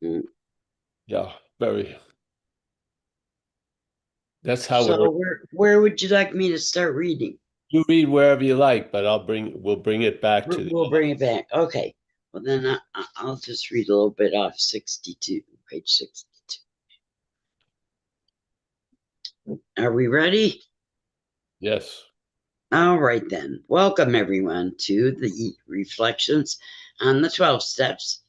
Mm. Yeah, very. That's how So we're. where would you like me to start reading? You read wherever you like, but we'll bring it back to the We'll other. bring it back. Okay. Well, then I'll just read a little bit off 62, page 62. Are we ready? Yes. All right, then. Welcome, everyone, to the Reflections on the 12 Steps.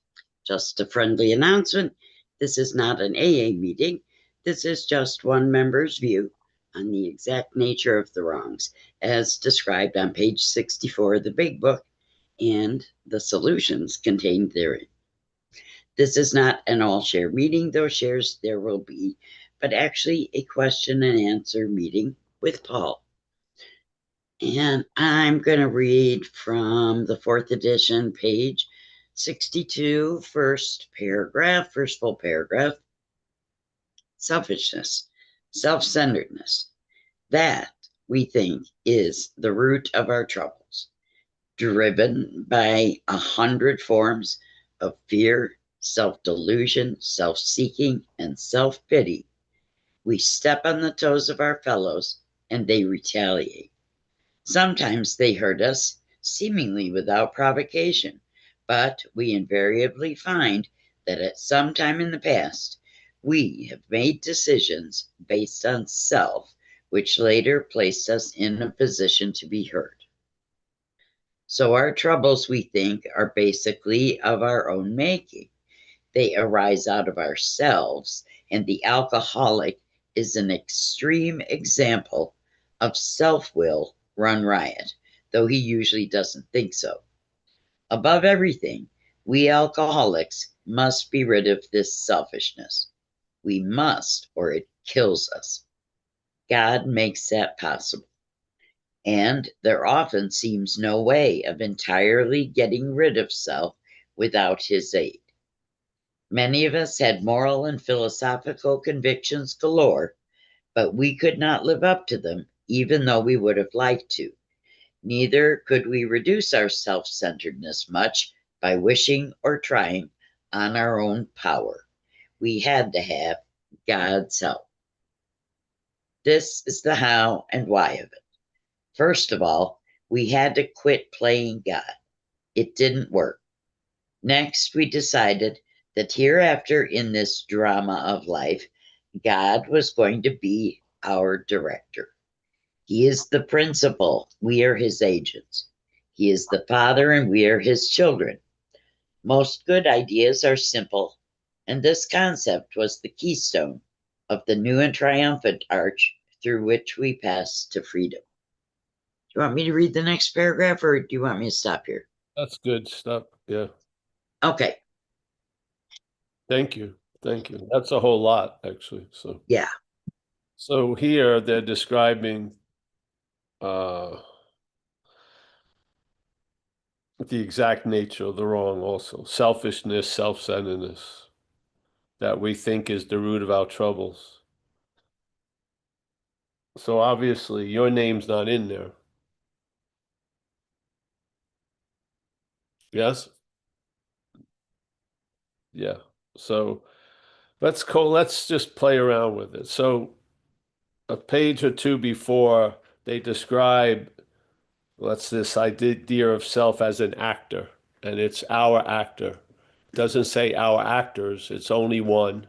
Just a friendly announcement. This is not an AA meeting. This is just one member's view on the exact nature of the wrongs, as described on page 64 of the Big Book and the solutions contained therein. This is not an all share meeting, though shares there will be, but actually a question and answer meeting with Paul. And I'm going to read from the fourth edition, page 62, first paragraph, first full paragraph. Selfishness, self centeredness. That, we think, is the root of our troubles, driven by 100 forms of fear, self delusion, self seeking, and self pity. We step on the toes of our fellows and they retaliate. Sometimes they hurt us, seemingly without provocation, but we invariably find that at some time in the past, we have made decisions based on self, which later placed us in a position to be hurt. So our troubles, we think, are basically of our own making. They arise out of ourselves, and the alcoholic is an extreme example of self will run riot, though he usually doesn't think so. Above everything, we alcoholics must be rid of this selfishness. We must, or it kills us. God makes that possible. And there often seems no way of entirely getting rid of self without his aid. Many of us had moral and philosophical convictions galore, but we could not live up to them, even though we would have liked to. Neither could we reduce our self centeredness much by wishing or trying on our own power. We had to have God's help. This is the how and why of it. First of all, we had to quit playing God. It didn't work. Next, we decided that hereafter in this drama of life, God was going to be our director. He is the principal, we are his agents. He is the father, and we are his children. Most good ideas are simple, and this concept was the keystone of the new and triumphant arch through which we pass to freedom. Do you want me to read the next paragraph, or do you want me to stop here? That's good stuff. Yeah. Okay, Thank you. Thank you. That's a whole lot, actually. yeah. So here they're describing uh the exact nature of the wrong also. Selfishness, self-centeredness, that we think is the root of our troubles. So obviously your name's not in there. Yes? Yeah. So let's just play around with it. So a page or two before they describe what's this idea of self as an actor, and it's our actor. It doesn't say our actors, it's only one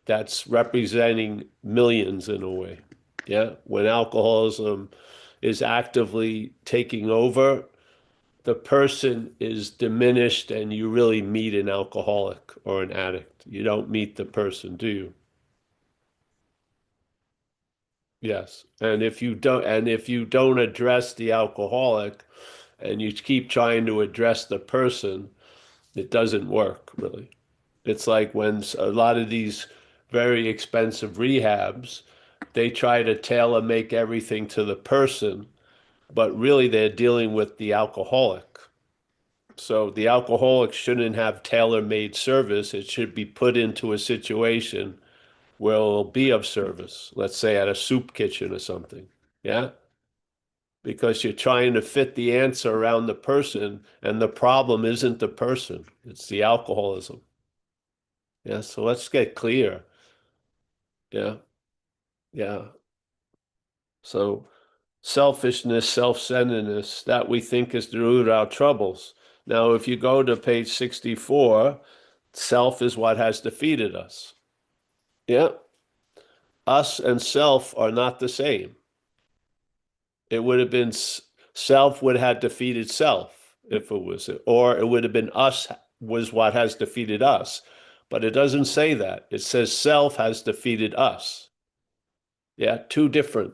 that's representing millions in a way. Yeah. When alcoholism is actively taking over, the person is diminished and you really meet an alcoholic or an addict. You don't meet the person, do you? Yes. And if you don't address the alcoholic and you keep trying to address the person, it doesn't work really. It's like when a lot of these very expensive rehabs, they try to tailor make everything to the person, but really they're dealing with the alcoholic. So the alcoholic shouldn't have tailor-made service. It should be put into a situation where it'll be of service. Let's say at a soup kitchen or something. Yeah. Because you're trying to fit the answer around the person, and the problem isn't the person, it's the alcoholism. Yeah, so let's get clear. Yeah, yeah. So selfishness, self-centeredness, that we think is the root of our troubles. Now, if you go to page 64, self is what has defeated us. Yeah, us and self are not the same. It would have been self would have defeated self if it was, or it would have been us was what has defeated us. But it doesn't say that. It says self has defeated us. Yeah, two different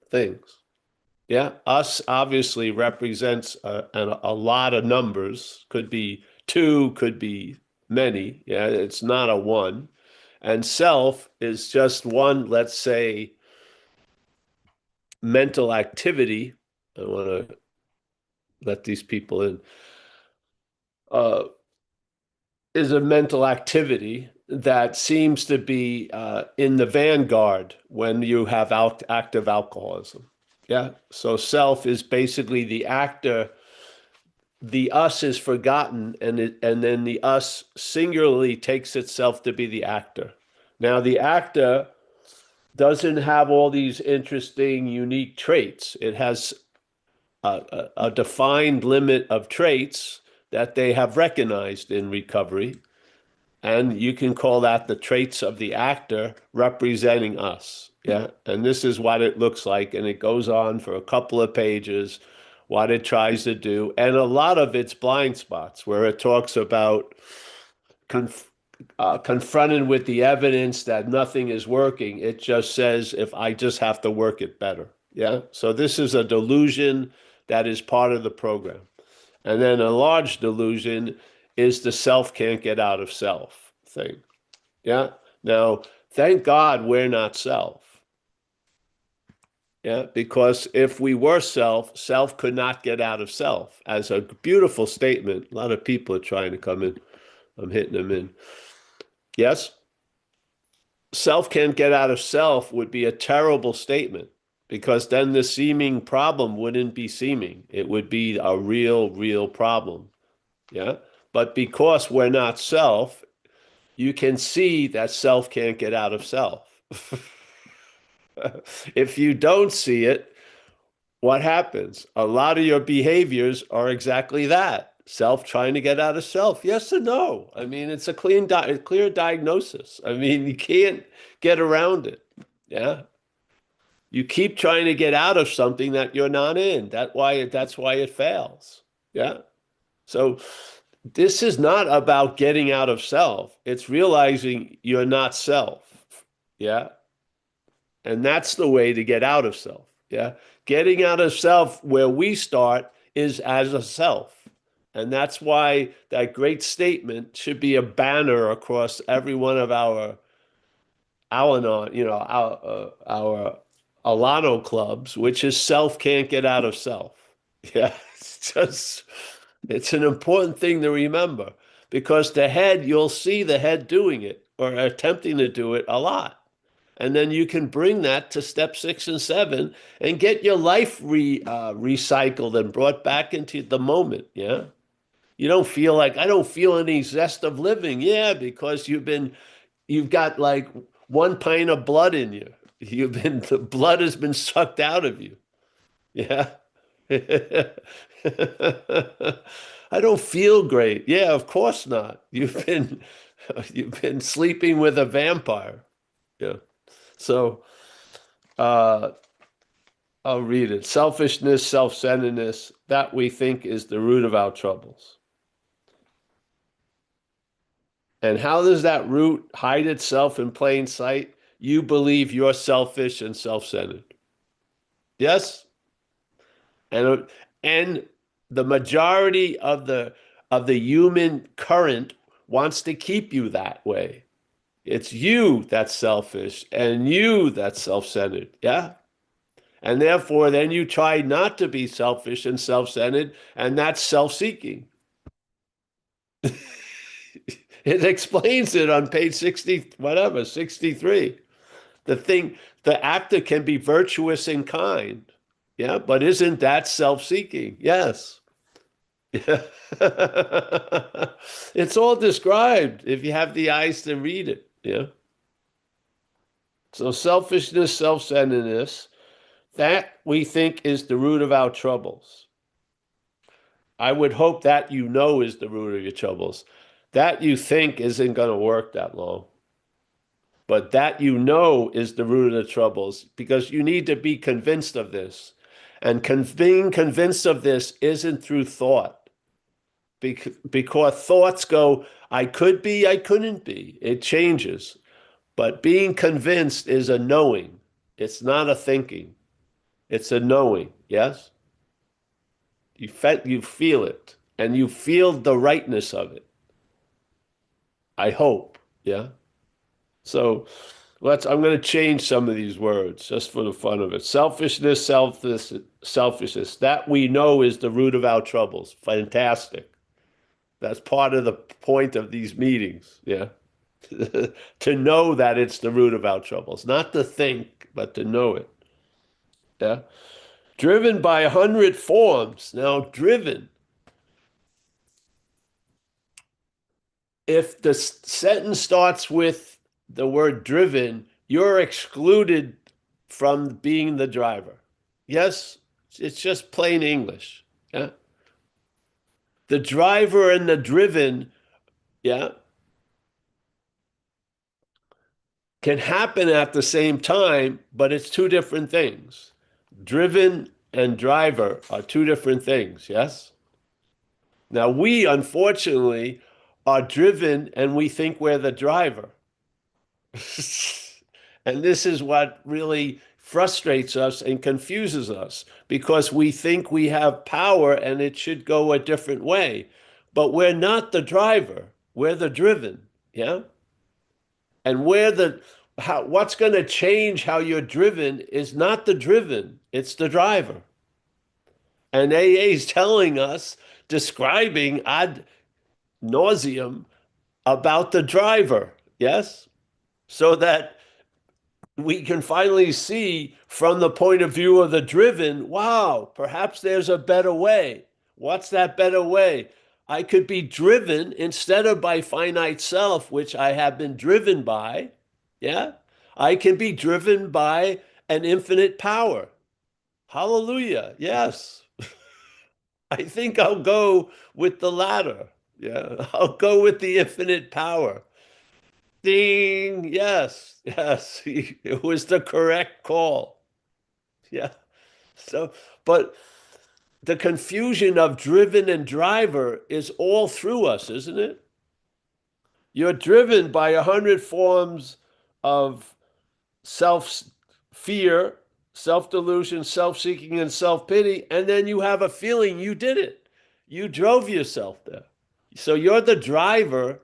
things. Yeah, us obviously represents a lot of numbers. Could be two, could be many. Yeah, it's not a one. And self is just one, let's say, mental activity. I want to let these people in. Uh, is a mental activity that seems to be in the vanguard when you have active alcoholism. Yeah. So self is basically the actor. The us is forgotten, and then the us singularly takes itself to be the actor. Now the actor doesn't have all these interesting, unique traits. It has a defined limit of traits that they have recognized in recovery. And you can call that the traits of the actor representing us. Yeah. And this is what it looks like. And it goes on for a couple of pages, what it tries to do. And a lot of it's blind spots where it talks about conf confronted with the evidence that nothing is working. It just says, if I just have to work it better. Yeah. So this is a delusion that is part of the program. And then a large delusion is the self can't get out of self thing. Yeah. Now, thank God we're not self. Yeah. Because if we were self, self could not get out of self. As a beautiful statement, a lot of people are trying to come in. I'm hitting them in. Yes. Self can't get out of self would be a terrible statement because then the seeming problem wouldn't be seeming. It would be a real problem. Yeah. But because we're not self, you can see that self can't get out of self. If you don't see it, what happens? A lot of your behaviors are exactly that. Self trying to get out of self. Yes or no? I mean, it's a clear diagnosis. I mean, you can't get around it. Yeah. You keep trying to get out of something that you're not in. That's why it fails. Yeah. So this is not about getting out of self. It's realizing you're not self. Yeah. And that's the way to get out of self. Yeah. Getting out of self, where we start, is as a self. And that's why that great statement should be a banner across every one of our Al-Anon, our Alano clubs, which is self can't get out of self. Yeah. It's an important thing to remember because the head, you'll see the head doing it or attempting to do it a lot. And then you can bring that to step 6 and 7 and get your life recycled and brought back into the moment. Yeah. You don't feel like, I don't feel any zest of living. Yeah, because you've got like 1 pint of blood in you. The blood has been sucked out of you. Yeah. I don't feel great. Yeah, of course not. You've been sleeping with a vampire. Yeah. So uh I'll read it. Selfishness, self-centeredness, that we think is the root of our troubles. And how does that root hide itself in plain sight? You believe you're selfish and self-centered. Yes? And and the majority of the human current wants to keep you that way. It's you that's selfish and you that's self-centered. Yeah? And therefore, then you try not to be selfish and self-centered, and that's self-seeking. It explains it on page 60, whatever, 63. The actor can be virtuous and kind. Yeah, but isn't that self-seeking? Yes. Yeah. It's all described if you have the eyes to read it. Yeah. So selfishness, self-centeredness, that we think is the root of our troubles. I would hope that you know is the root of your troubles. That you think isn't going to work that long. But that you know is the root of the troubles because you need to be convinced of this. And being convinced of this isn't through thought because thoughts go, I could be, I couldn't be. It changes. But being convinced is a knowing. It's not a thinking. It's a knowing. Yes? You feel it and you feel the rightness of it. I hope. Yeah. So I'm going to change some of these words just for the fun of it. Selfishness. That we know is the root of our troubles. Fantastic. That's part of the point of these meetings. Yeah. To know that it's the root of our troubles, not to think, but to know it. Yeah. Driven by 100 forms. Now, driven. If the sentence starts with the word driven, you're excluded from being the driver. Yes, it's just plain English. Yeah. The driver and the driven, yeah, can happen at the same time, but it's two different things. Driven and driver are two different things. Yes. Now, we unfortunately are driven and we think we're the driver. And this is what really frustrates us and confuses us because we think we have power and it should go a different way. But we're not the driver, we're the driven. Yeah. And what's going to change how you're driven is not the driven, it's the driver. And AA is telling us, describing ad nauseum about the driver. Yes. So that we can finally see from the point of view of the driven, wow, perhaps there's a better way. What's that better way? I could be driven instead of by finite self, which I have been driven by. Yeah. I can be driven by an infinite power. Hallelujah. Yes. I think I'll go with the latter. Yeah. I'll go with the infinite power. Ding. Yes. Yes. It was the correct call. Yeah. So, but the confusion of driven and driver is all through us, isn't it? You're driven by 100 forms of self fear, self delusion, self seeking, and self pity. And then you have a feeling you did it. You drove yourself there. So you're the driver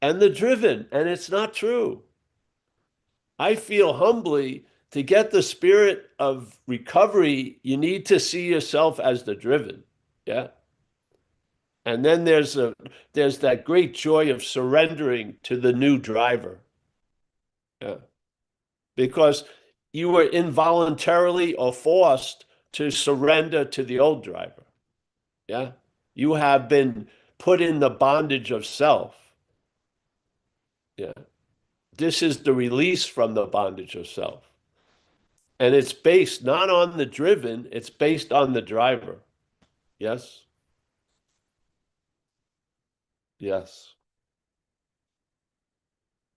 and the driven, and it's not true. I feel humbly to get the spirit of recovery, you need to see yourself as the driven. Yeah. And then there's that great joy of surrendering to the new driver. Yeah. Because you were involuntarily or forced to surrender to the old driver. Yeah. You have been put in the bondage of self. Yeah. This is the release from the bondage of self. And it's based not on the driven, it's based on the driver. Yes? Yes.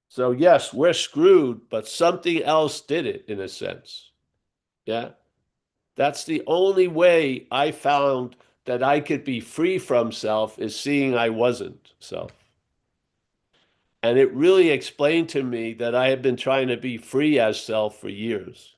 So, yes, we're screwed, but something else did it in a sense. Yeah. That's the only way I found that I could be free from self is seeing I wasn't self. And it really explained to me that I had been trying to be free as self for years.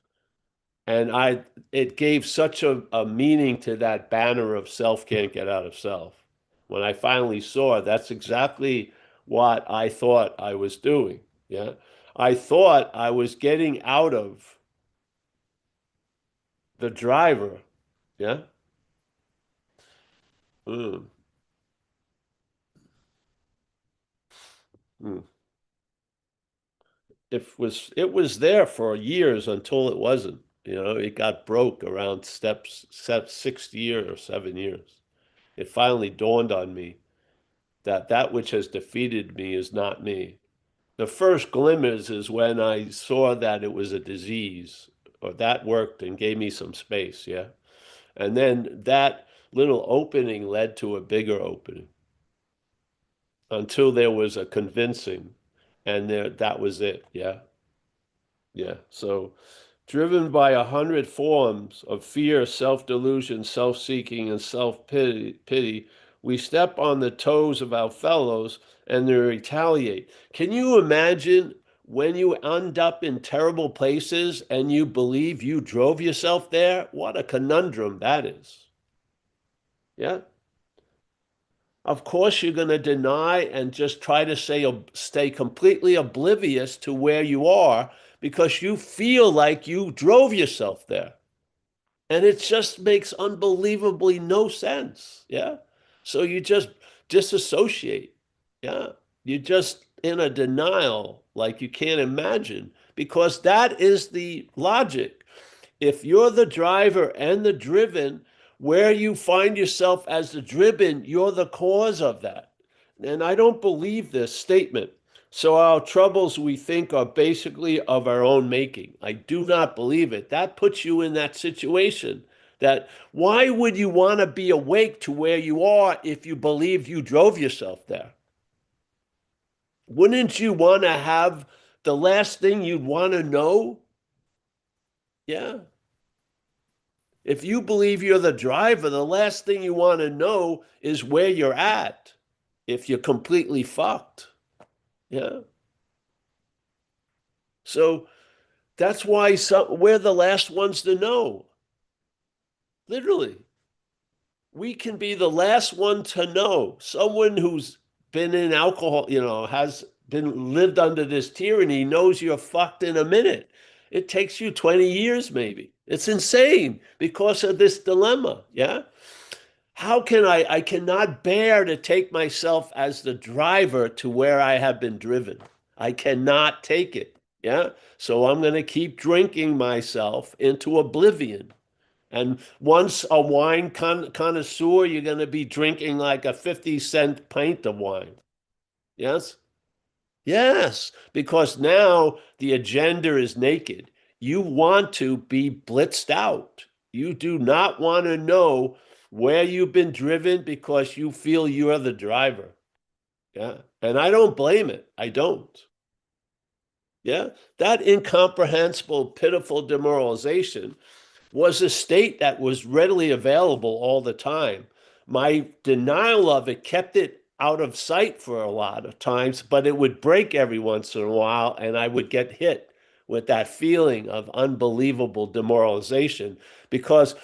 And it gave such a meaning to that banner of self can't get out of self. When I finally saw that's exactly what I thought I was doing. Yeah. I thought I was getting out of the driver. Yeah. Mm, mm. It was there for years until it wasn't. It got broke around step 6 years or 7 years. It finally dawned on me that that which has defeated me is not me. The first glimmers is when I saw that it was a disease, or that worked and gave me some space, yeah. And then that little opening led to a bigger opening until there was a convincing, and there that was it, yeah. Yeah. So driven by 100 forms of fear, self-delusion, self-seeking, and self-pity, we step on the toes of our fellows and they retaliate. Can you imagine when you end up in terrible places and you believe you drove yourself there? What a conundrum that is. Yeah. Of course, you're going to deny and just try to stay completely oblivious to where you are because you feel like you drove yourself there. And it just makes unbelievably no sense. Yeah. So you just disassociate. Yeah. You're just in a denial like you can't imagine because that is the logic. If you're the driver and the driven, where you find yourself as the driven, you're the cause of that. And I don't believe this statement. So our troubles, we think, are basically of our own making. I do not believe it. That puts you in that situation. That why would you want to be awake to where you are if you believe you drove yourself there? Wouldn't you want to have the last thing you'd want to know? Yeah. If you believe you're the driver, the last thing you want to know is where you're at if you're completely fucked. Yeah. So that's why we're the last ones to know. Literally. We can be the last one to know. Someone who's been in alcohol, has been lived under this tyranny knows you're fucked in a minute. It takes you 20 years, maybe. It's insane because of this dilemma. Yeah. How can I cannot bear to take myself as the driver to where I have been driven. I cannot take it. Yeah. So I'm going to keep drinking myself into oblivion. And once a wine connoisseur, you're going to be drinking like a 50-cent pint of wine. Yes? Yes, because now the agenda is naked. You want to be blitzed out. You do not want to know where you've been driven because you feel you're the driver. Yeah. And I don't blame it. I don't. Yeah. That incomprehensible, pitiful demoralization was a state that was readily available all the time. My denial of it kept it out of sight for a lot of times, but it would break every once in a while, and I would get hit with that feeling of unbelievable demoralization because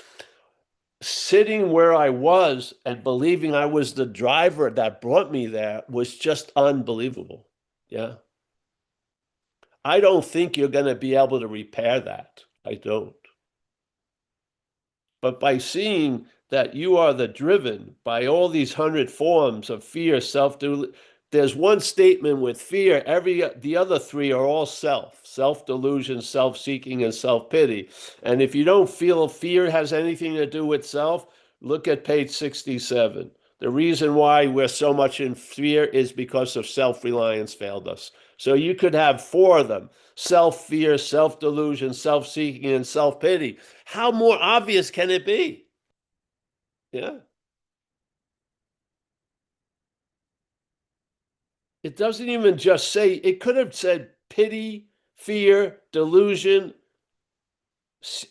sitting where I was and believing I was the driver that brought me there was just unbelievable. Yeah. I don't think you're going to be able to repair that. I don't. But by seeing that you are the driven by all these 100 forms of fear, there's one statement with fear. The other three are all self-delusion, self-seeking, and self-pity. And if you don't feel fear has anything to do with self, look at page 67. The reason why we're so much in fear is because of self-reliance failed us. So you could have four of them: self-fear, self-delusion, self-seeking, and self-pity. How more obvious can it be? Yeah. It doesn't even just say, it could have said pity, fear, delusion,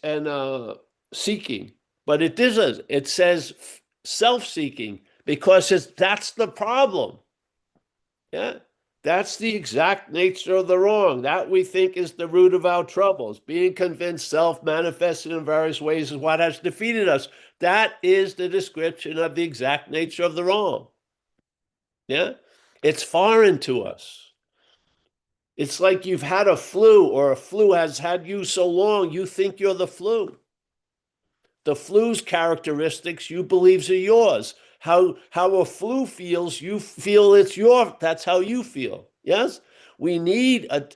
and seeking, but it doesn't. It says self-seeking because that's the problem. Yeah. That's the exact nature of the wrong. That we think is the root of our troubles. Being convinced self manifested in various ways is what has defeated us. That is the description of the exact nature of the wrong. Yeah. It's foreign to us. It's like you've had a flu, or a flu has had you so long, you think you're the flu. The flu's characteristics you believe are yours. How a flu feels, you feel that's how you feel. Yes? We need a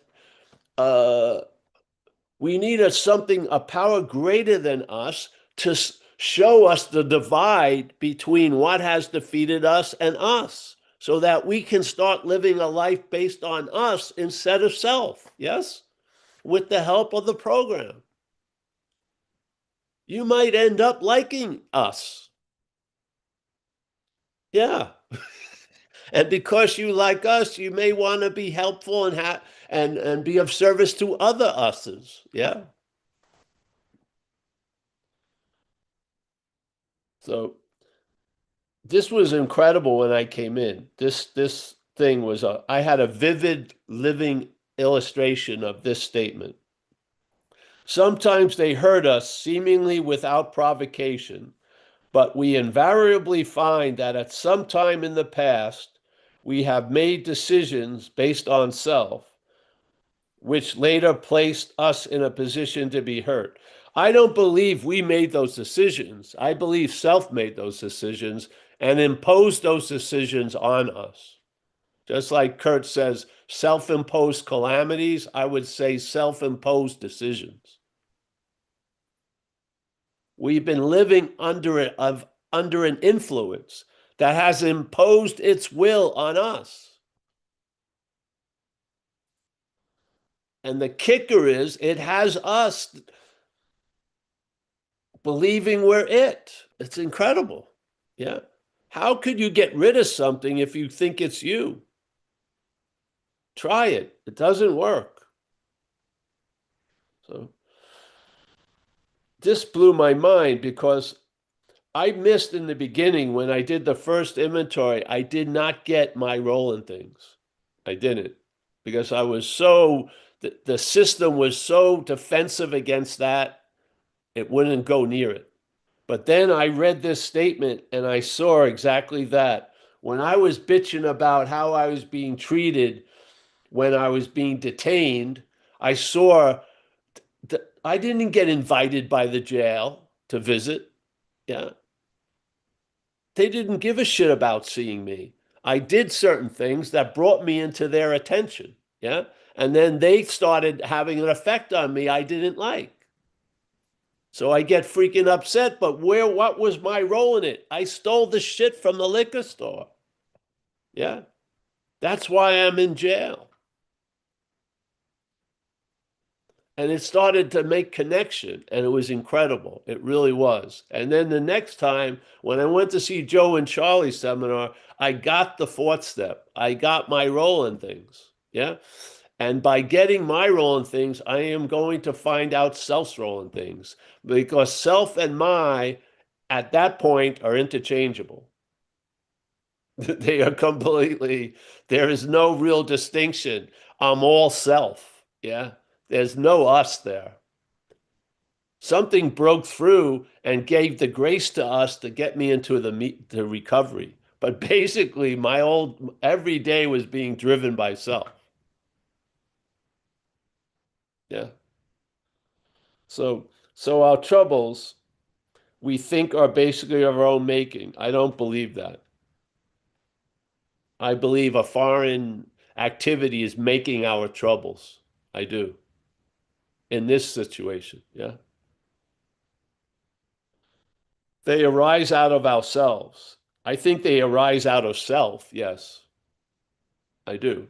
something, a power greater than us to show us the divide between what has defeated us and us so that we can start living a life based on us instead of self. Yes? With the help of the program. You might end up liking us. Yeah. And because you like us, you may want to be helpful and be of service to other us's. Yeah. So this was incredible when I came in. This thing was I had a vivid living illustration of this statement. Sometimes they hurt us seemingly without provocation, but we invariably find that at some time in the past, we have made decisions based on self, which later placed us in a position to be hurt. I don't believe we made those decisions. I believe self made those decisions and imposed those decisions on us. Just like Kurt says, self imposed calamities, I would say self imposed decisions. We've been living under an influence that has imposed its will on us. And the kicker is it has us believing we're it. It's incredible. Yeah. How could you get rid of something if you think it's you? Try it. It doesn't work. So this blew my mind because I missed in the beginning when I did the first inventory. I did not get my role in things. I didn't because I was the system was so defensive against that, it wouldn't go near it. But then I read this statement and I saw exactly that. When I was bitching about how I was being treated when I was being detained, I saw that I didn't get invited by the jail to visit. Yeah. They didn't give a shit about seeing me. I did certain things that brought me into their attention. Yeah. And then they started having an effect on me I didn't like. So I get freaking upset, but what was my role in it? I stole the shit from the liquor store. Yeah. That's why I'm in jail. And it started to make connection, and it was incredible. It really was. And then the next time, when I went to see Joe and Charlie's seminar, I got the fourth step. I got my role in things. Yeah. And by getting my role in things, I am going to find out self's role in things because self and my at that point are interchangeable. They are completely, there is no real distinction. I'm all self. Yeah. There's no us there. Something broke through and gave the grace to us to get me into the recovery. But basically, my old every day was being driven by self. Yeah. So our troubles we think are basically of our own making. I don't believe that. I believe a foreign activity is making our troubles. I do. In this situation, yeah. They arise out of ourselves. I think they arise out of self, yes. I do.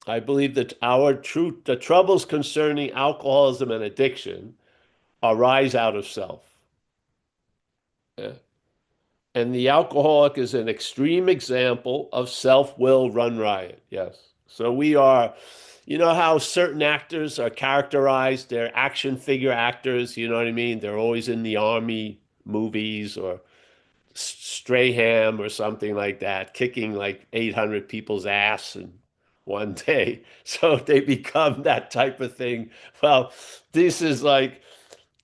I believe that the troubles concerning alcoholism and addiction arise out of self. Yeah. And the alcoholic is an extreme example of self-will run riot. Yes. So we are, you know how certain actors are characterized, they're action figure actors, you know what I mean? They're always in the army movies or Strahan or something like that, kicking like 800 people's ass in one day. So they become that type of thing. Well, this is like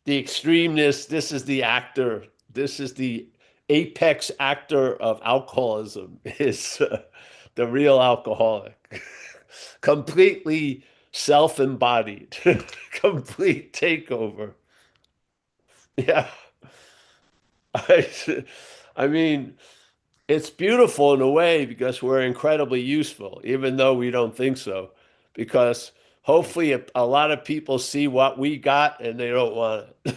the extremeness. This is the actor. This is the apex actor of alcoholism is the real alcoholic. Completely self-embodied, complete takeover. Yeah. I, I mean, it's beautiful in a way because we're incredibly useful, even though we don't think so. Because hopefully a lot of people see what we got and they don't want it.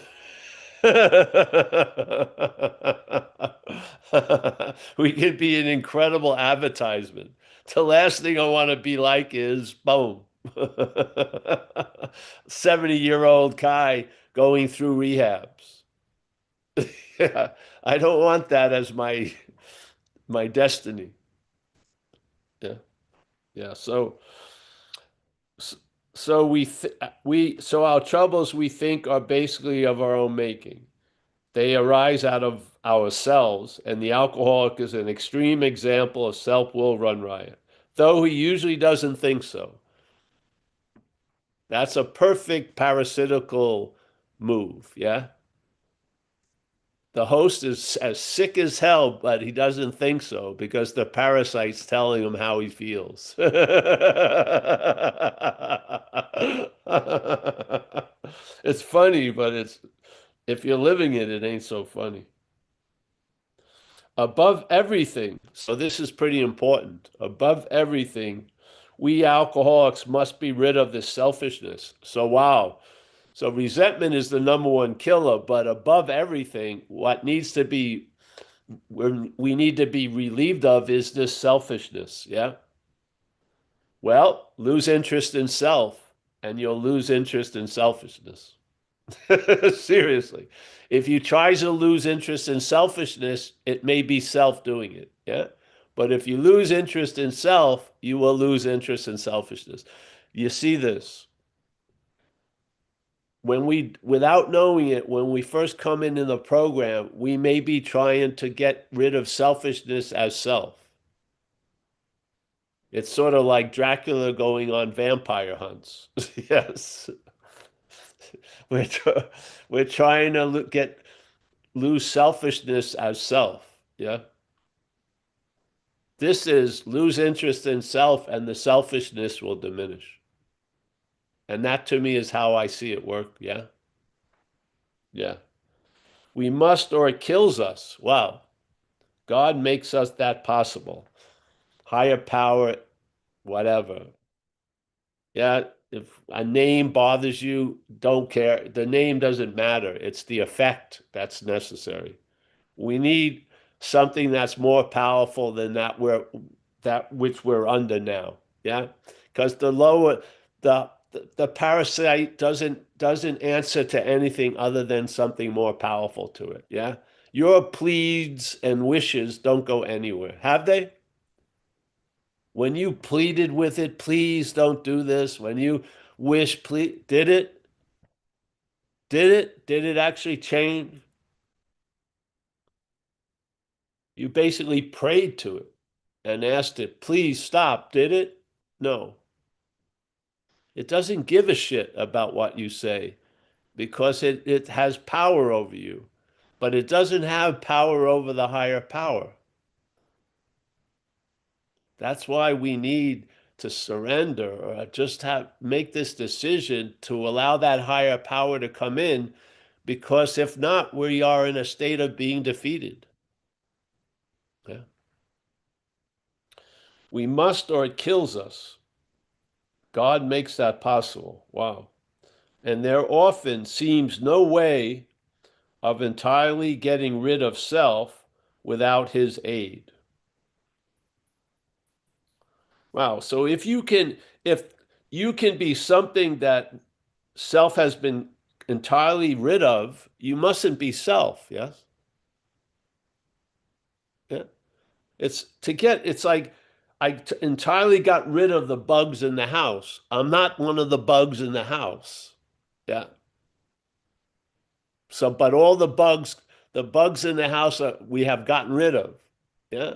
We could be an incredible advertisement. The last thing I want to be like is boom. 70-year-old guy going through rehabs. Yeah, I don't want that as my destiny. Yeah. Yeah. So so our troubles we think are basically of our own making. They arise out of ourselves, and the alcoholic is an extreme example of self-will run riot, though he usually doesn't think so. That's a perfect parasitical move, yeah? The host is as sick as hell, but he doesn't think so because the parasite's telling him how he feels. It's funny, but it's if you're living it, it ain't so funny. Above everything, so this is pretty important. Above everything, we alcoholics must be rid of this selfishness. So, wow. So, resentment is the number one killer, but above everything, what needs to be, we need to be relieved of is this selfishness. Yeah. Well, lose interest in self, and you'll lose interest in selfishness. Seriously. If you try to lose interest in selfishness, it may be self doing it. Yeah. But if you lose interest in self, you will lose interest in selfishness. You see this when without knowing it, when we first come into the program, we may be trying to get rid of selfishness as self. It's sort of like Dracula going on vampire hunts. Yes. We're, tr- we're trying to get lose selfishness as self. Yeah. This is lose interest in self and the selfishness will diminish. And that to me is how I see it work. Yeah. Yeah. We must or it kills us. Wow. God makes us that possible. Higher power, whatever. Yeah. If a name bothers you, don't care. The name doesn't matter. It's the effect that's necessary. We need something that's more powerful than that which we're under now. Yeah, because the parasite doesn't answer to anything other than something more powerful to it. Yeah, your pleads and wishes don't go anywhere, have they? When you pleaded with it, please don't do this. When you wish, please, did it? Did it? Did it actually change? You basically prayed to it and asked it, please stop. Did it? No. It doesn't give a shit about what you say because it has power over you, but it doesn't have power over the higher power. That's why we need to surrender or just make this decision to allow that higher power to come in because if not, we are in a state of being defeated. Yeah. We must or it kills us. God makes that possible. Wow. And there often seems no way of entirely getting rid of self without his aid. Wow. So if you can be something that self has been entirely rid of, you mustn't be self. Yes. Yeah. It's like entirely got rid of the bugs in the house. I'm not one of the bugs in the house. Yeah. So, but all the bugs in the house we have gotten rid of. Yeah.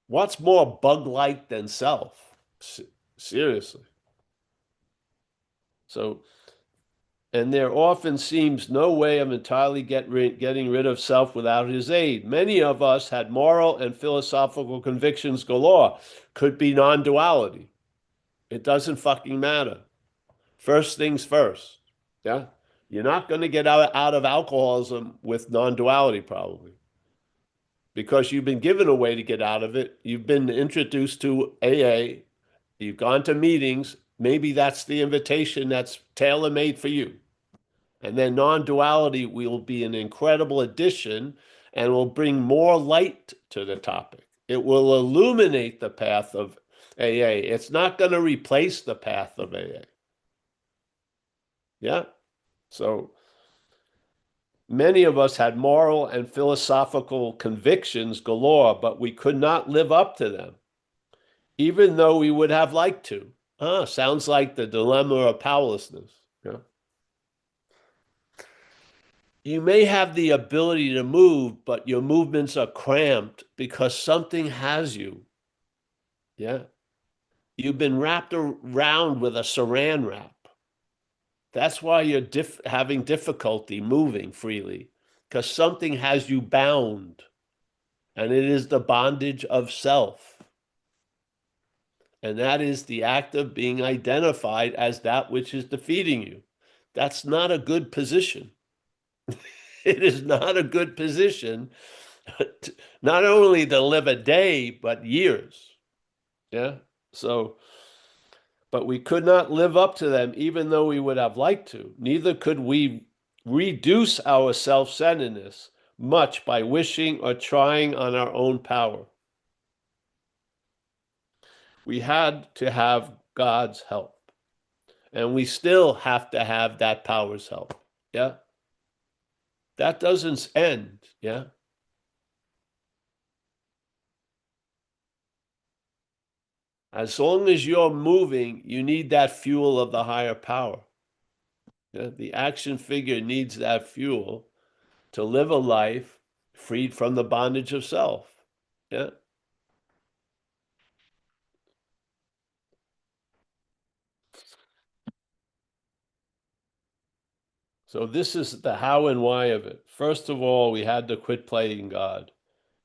What's more bug-like than self? Seriously. So, and there often seems no way of entirely getting rid of self without his aid. Many of us had moral and philosophical convictions galore. Could be non-duality. It doesn't fucking matter. First things first. Yeah. You're not going to get out of alcoholism with non-duality, probably. Because you've been given a way to get out of it. You've been introduced to AA. You've gone to meetings. Maybe that's the invitation that's tailor-made for you. And then non-duality will be an incredible addition and will bring more light to the topic. It will illuminate the path of AA. It's not going to replace the path of AA. Yeah. So many of us had moral and philosophical convictions galore, but we could not live up to them, even though we would have liked to. Sounds like the dilemma of powerlessness. Yeah. You may have the ability to move, but your movements are cramped because something has you. Yeah. You've been wrapped around with a saran wrap. That's why you're having difficulty moving freely, because something has you bound, and it is the bondage of self. And that is the act of being identified as that which is defeating you. That's not a good position. It is not a good position, not only to live a day, but years. Yeah. So, but we could not live up to them, even though we would have liked to. Neither could we reduce our self centeredness much by wishing or trying on our own power. We had to have God's help. And we still have to have that power's help. Yeah. That doesn't end. Yeah. As long as you're moving, you need that fuel of the higher power. Yeah? The action figure needs that fuel to live a life freed from the bondage of self. Yeah. So this is the how and why of it. First of all, we had to quit playing God.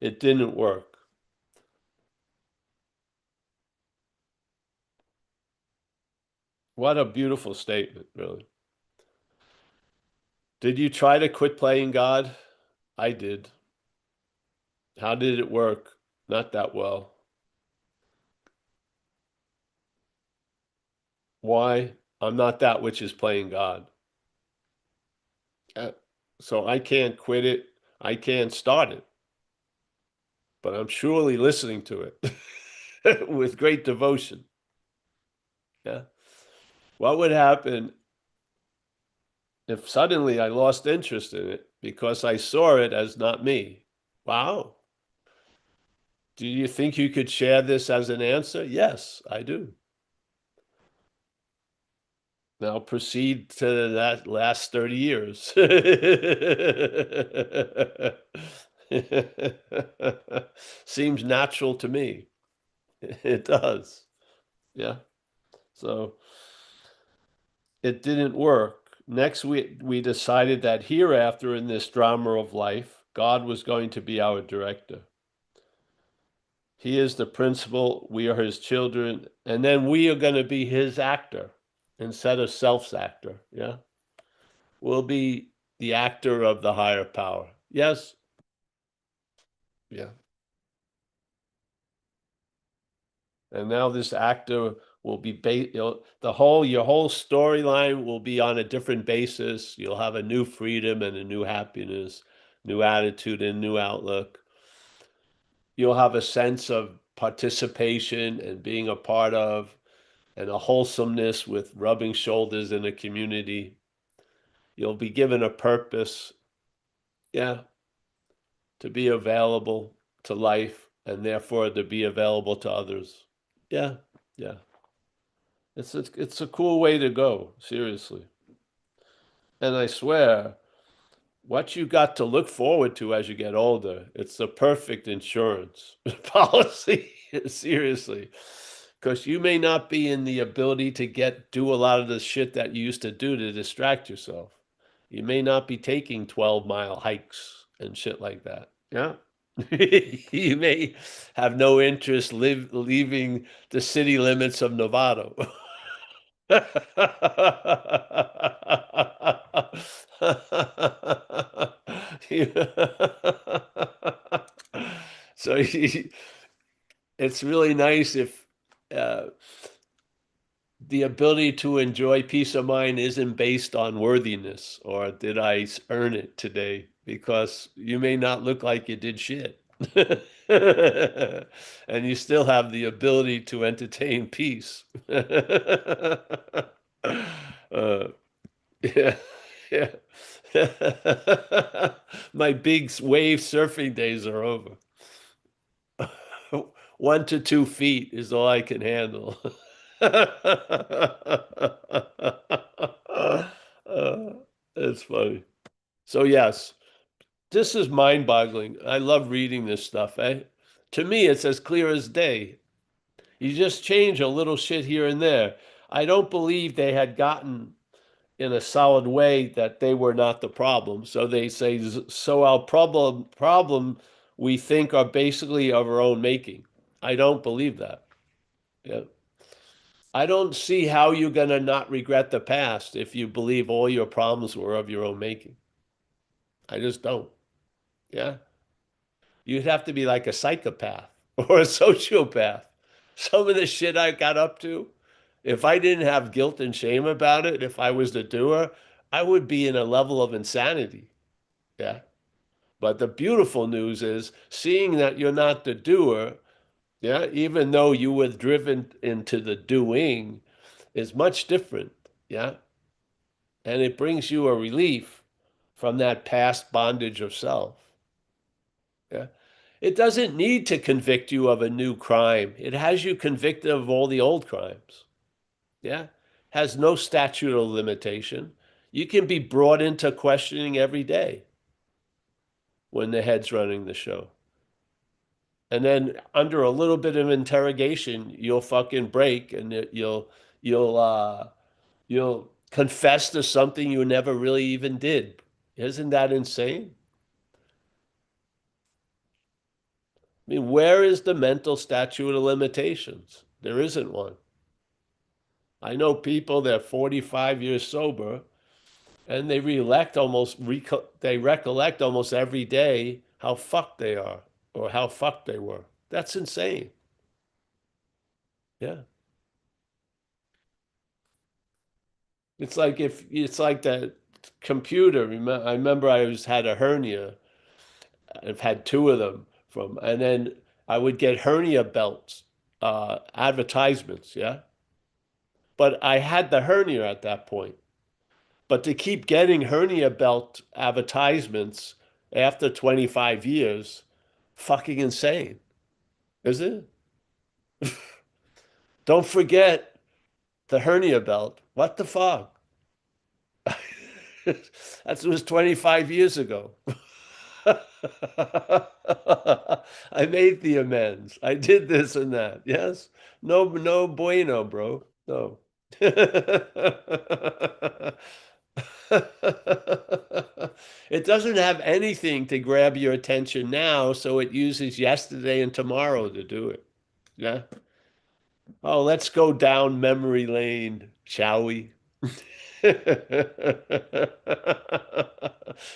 It didn't work. What a beautiful statement, really. Did you try to quit playing God? I did. How did it work? Not that well. Why? I'm not that which is playing God. Uh, So I can't quit it. I can't start it, but I'm surely listening to it with great devotion. Yeah. What would happen if suddenly I lost interest in it because I saw it as not me? Wow. Do you think you could share this as an answer? Yes, I do. Now proceed to that last 30 years. Seems natural to me. It does. Yeah. So it didn't work. Next, we decided that hereafter in this drama of life, God was going to be our director. He is the principal, we are his children, and then we are going to be his actor instead of self's actor. Yeah. We'll be the actor of the higher power. Yes. Yeah. And now this actor will be your whole storyline will be on a different basis. You'll have a new freedom and a new happiness, new attitude and new outlook. You'll have a sense of participation and being a part of, and a wholesomeness with rubbing shoulders in a community. You'll be given a purpose, yeah, to be available to life and therefore to be available to others. Yeah, yeah. It's a cool way to go, seriously. And I swear, what you got to look forward to as you get older, it's the perfect insurance policy, seriously. Because you may not be in the ability to do a lot of the shit that you used to do to distract yourself. You may not be taking 12-mile hikes and shit like that. Yeah. You may have no interest leaving the city limits of Nevada. So it's really nice if uh, the ability to enjoy peace of mind isn't based on worthiness or did I earn it today, because you may not look like you did shit. And you still have the ability to entertain peace. Uh, yeah, yeah. My big wave surfing days are over. 1 to 2 feet is all I can handle. It's funny. So yes, this is mind-boggling. I love reading this stuff, eh? To me, it's as clear as day. You just change a little shit here and there. I don't believe they had gotten in a solid way that they were not the problem. So they say, so our problem we think are basically of our own making. I don't believe that. Yeah. I don't see how you're gonna not regret the past if you believe all your problems were of your own making. I just don't. Yeah. You'd have to be like a psychopath or a sociopath. Some of the shit I got up to, if I didn't have guilt and shame about it, if I was the doer, I would be in a level of insanity. Yeah. But the beautiful news is seeing that you're not the doer, yeah, even though you were driven into the doing, is much different. Yeah. And it brings you a relief from that past bondage of self. Yeah. It doesn't need to convict you of a new crime. It has you convicted of all the old crimes. Yeah. Has no statute of limitation. You can be brought into questioning every day when the head's running the show. And then under a little bit of interrogation, you'll fucking break and you'll you'll confess to something you never really even did. Isn't that insane? I mean, where is the mental statute of limitations? There isn't one. I know people that are 45 years sober and they recollect almost every day how fucked they are or how fucked they were. That's insane. Yeah. It's like that computer. I remember had a hernia. I've had two of them and then I would get hernia belts, advertisements. Yeah. But I had the hernia at that point. But to keep getting hernia belt advertisements after 25 years, fucking insane, is it? Don't forget the hernia belt. What the fuck? That was 25 years ago. I made the amends. I did this and that. Yes. No, no bueno, bro. No. It doesn't have anything to grab your attention now, so it uses yesterday and tomorrow to do it. Yeah. Oh, let's go down memory lane, shall we?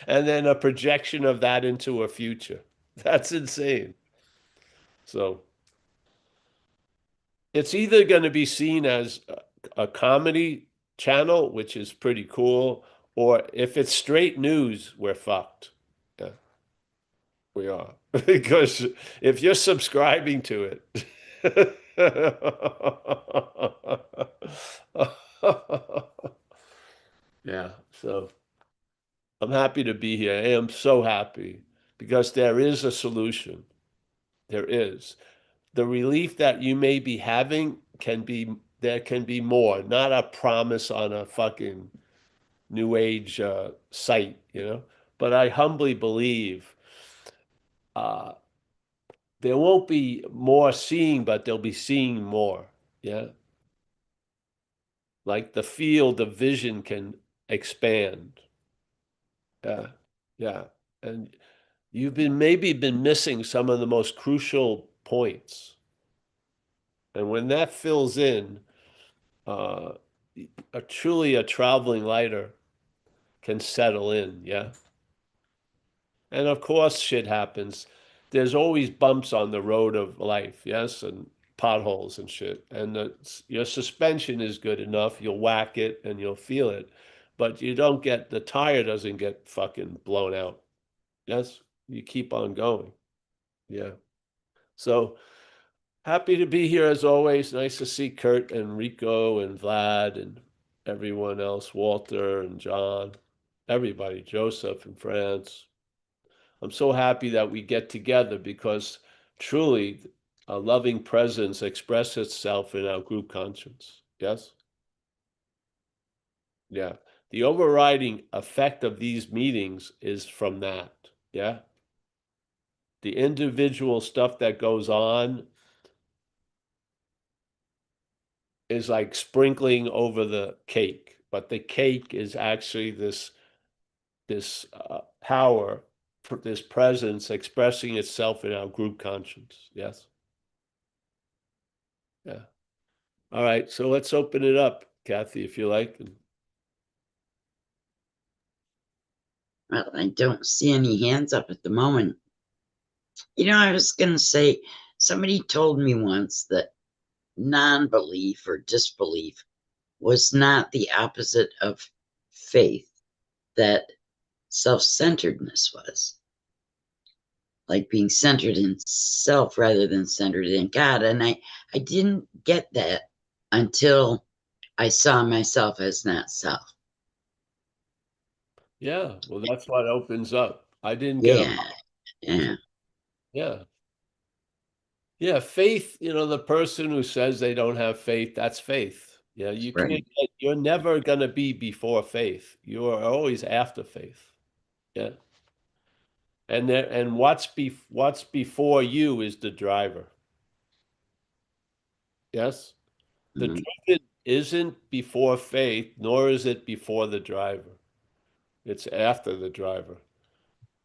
And then a projection of that into a future. That's insane. So it's either going to be seen as a comedy channel, which is pretty cool, or if it's straight news, we're fucked. Yeah, we are. Because if you're subscribing to it, yeah, so I'm happy to be here. I am so happy because there is a solution. There is. The relief that you may be having there can be more, not a promise on a fucking new age site, you know. But I humbly believe uh, there won't be more seeing, but they'll be seeing more. Yeah, like the field of vision can expand. Yeah, yeah, and you've been missing some of the most crucial points, and when that fills in, uh, a traveling lighter can settle in. Yeah. And of course, shit happens. There's always bumps on the road of life. Yes. And potholes and shit. And your suspension is good enough. You'll whack it and you'll feel it, but you don't get the tire doesn't get fucking blown out. Yes, you keep on going. Yeah. So happy to be here as always. Nice to see Kurt and Rico and Vlad and everyone else, Walter and John, everybody, Joseph in France. I'm so happy that we get together because truly a loving presence expresses itself in our group conscience. Yes? Yeah. The overriding effect of these meetings is from that. Yeah. The individual stuff that goes on is like sprinkling over the cake, but the cake is actually this power, this presence expressing itself in our group conscience. Yes. Yeah. All right. So let's open it up, Kathy, if you like. Well, I don't see any hands up at the moment. I was going to say, somebody told me once that non belief or disbelief was not the opposite of faith, that self centeredness was, like being centered in self rather than centered in God. And I didn't get that until I saw myself as not self. Yeah. Well, that's what opens up. I didn't get Yeah, a, yeah, yeah. Yeah. Faith, the person who says they don't have faith, that's faith. Yeah. You right. can't you're never going to be before faith. You are always after faith. Yeah. And what's before you is the driver. Yes. The Mhm, driven isn't before faith, nor is it before the driver. It's after the driver.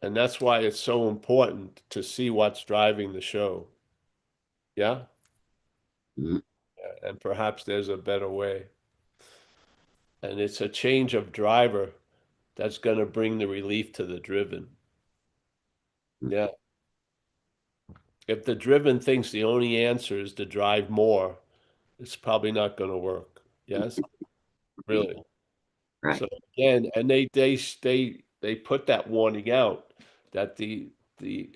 And that's why it's so important to see what's driving the show. Yeah? mhm, Yeah. And perhaps there's a better way. And it's a change of driver that's going to bring the relief to the driven. mhm, Yeah. If the driven thinks the only answer is to drive more, it's probably not going to work. Yes? Really. right. So again, and they put that warning out that the the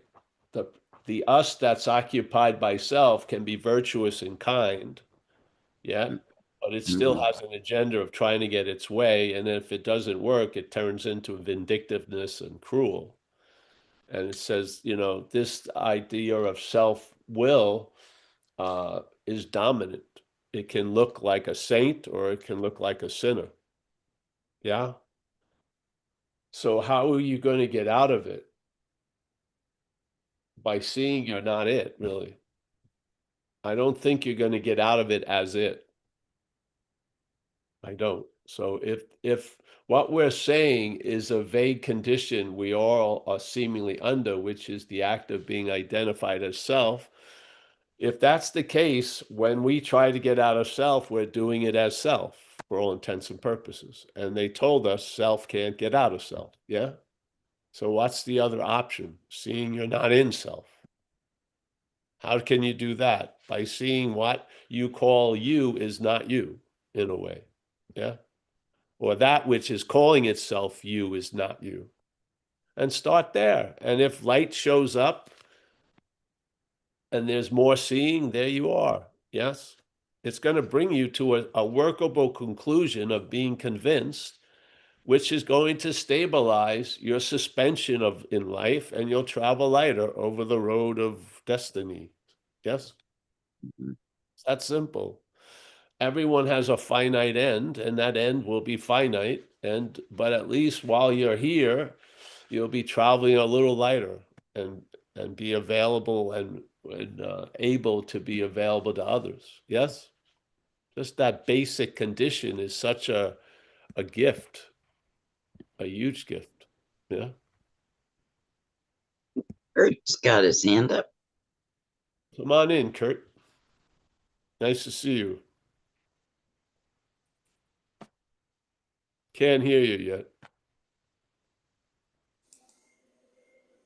the us that's occupied by self can be virtuous and kind, yeah, but it still Mhm, has an agenda of trying to get its way, and if it doesn't work, it turns into vindictiveness and cruel. And it says, this idea of self-will is dominant. It can look like a saint or it can look like a sinner. Yeah. So how are you going to get out of it? By seeing you're not it, really. I don't think you're going to get out of it as it. I don't. So if what we're saying is a vague condition we all are seemingly under, which is the act of being identified as self, if that's the case, when we try to get out of self, we're doing it as self for all intents and purposes. And they told us self can't get out of self. Yeah. So what's the other option? Seeing you're not in self. How can you do that? By seeing what you call you is not you, in a way. Yeah. Or that which is calling itself you is not you. And start there. And if light shows up and there's more seeing, there you are. Yes. It's going to bring you to a workable conclusion of being convinced, which is going to stabilize your suspension of in life, and you'll travel lighter over the road of destiny. Yes. mhm. It's that simple. Everyone has a finite end, and that end will be finite. But at least while you're here, you'll be traveling a little lighter and be available and able to be available to others. Yes, just that basic condition is such a gift, a huge gift. Yeah, Kurt's got his hand up. come on in, Kurt. Nice to see you. Can't hear you yet.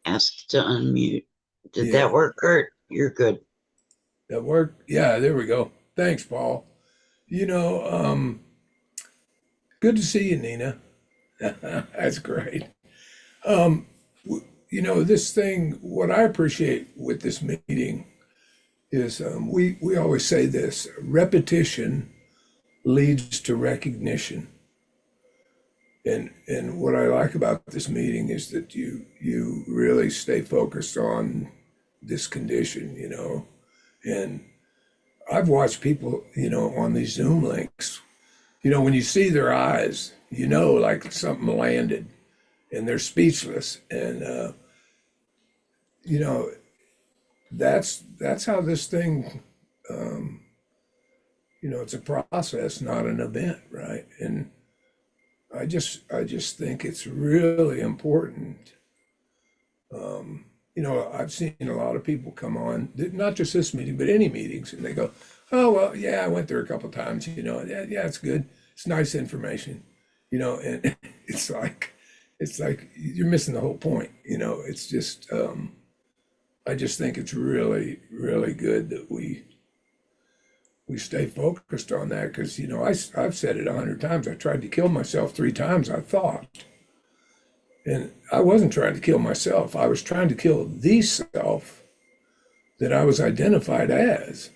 Ask to unmute. Did Yeah, that work, Kurt? You're good. That work? Yeah, there we go. Thanks, Paul. You know, good to see you, Nina. That's great. Um, this thing, what I appreciate with this meeting is we always say this: repetition leads to recognition. And what I like about this meeting is that you really stay focused on this condition, And I've watched people, on these Zoom links, when you see their eyes, like something landed and they're speechless. And you know, that's how this thing, um, it's a process, not an event, right? And I just think it's really important. I've seen a lot of people come on, not just this meeting, but any meetings, and they go, "Oh well, yeah, I went there a couple of times. Yeah, yeah, it's good. It's nice information, And it's like you're missing the whole point. It's just, I just think it's really, really good that we stay focused on that because I've said it 100 times. I tried to kill myself 3 times. I thought. And I wasn't trying to kill myself. I was trying to kill the self that I was identified as.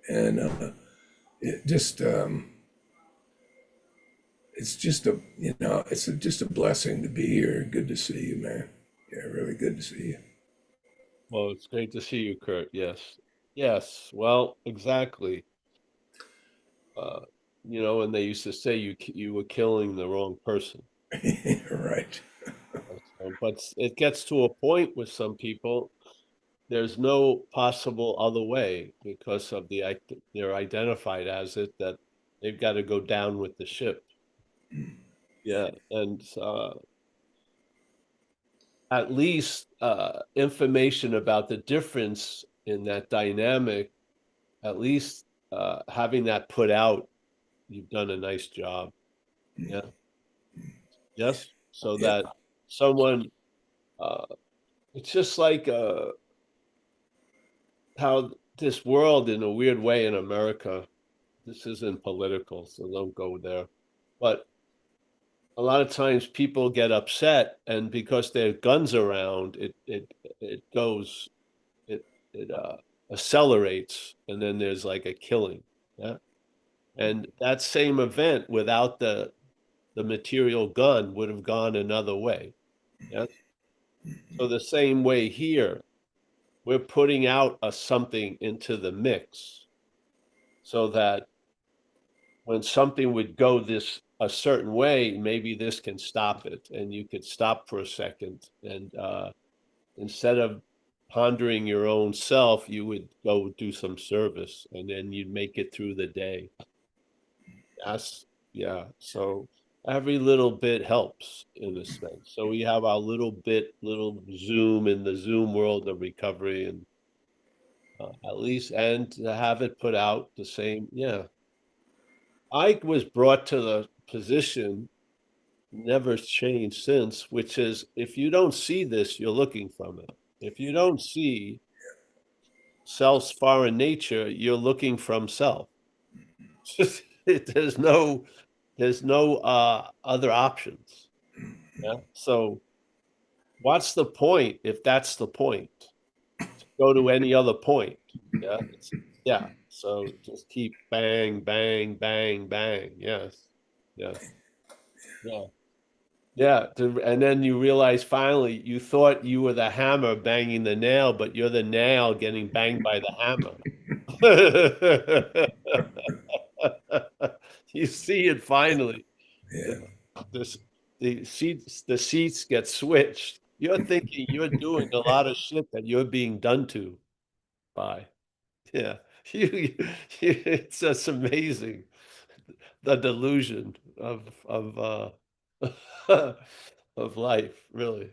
And it just, it's just just a blessing to be here. Good to see you, man. Yeah, really good to see you. Well, it's great to see you, Kurt. Yes. Yes. Well, exactly. Uh, and they used to say you were killing the wrong person. Right. But it gets to a point with some people, there's no possible other way because of they're identified as it that they've got to go down with the ship. Yeah, and at least information about the difference in that dynamic, at least having that put out, you've done a nice job. Yeah. Yes. So Yeah. that someone, uh, it's just like how this world, in a weird way, in America, this isn't political, so don't go there. But a lot of times people get upset, and because there are guns around, it goes it it accelerates, and then there's like a killing. Yeah, and that same event without the material gun would have gone another way. Yeah, so the same way here, we're putting out a something into the mix so that when something would go this a certain way, maybe this can stop it, and you could stop for a second, and instead of pondering your own self, you would go do some service, and then you'd make it through the day. That's yeah. So every little bit helps in a sense. So we have our little Zoom in the Zoom world of recovery, and at least, and to have it put out the same. Yeah, I was brought to the position, never changed since, which is if you don't see this, you're looking from it. If you don't see self's foreign nature, you're looking from self. there's no other options. Yeah. So what's the point if that's the point? Go to any other point. Yeah. Yeah. So just keep bang, bang, bang, bang. Yes. Yes. Yeah. Yeah, and then you realize finally you thought you were the hammer banging the nail, but you're the nail getting banged by the hammer. You see it finally. Yeah. Yeah. This the seats get switched. You're thinking you're doing a lot of shit that you're being done to by. Yeah. You, it's just amazing. The delusion of life, really.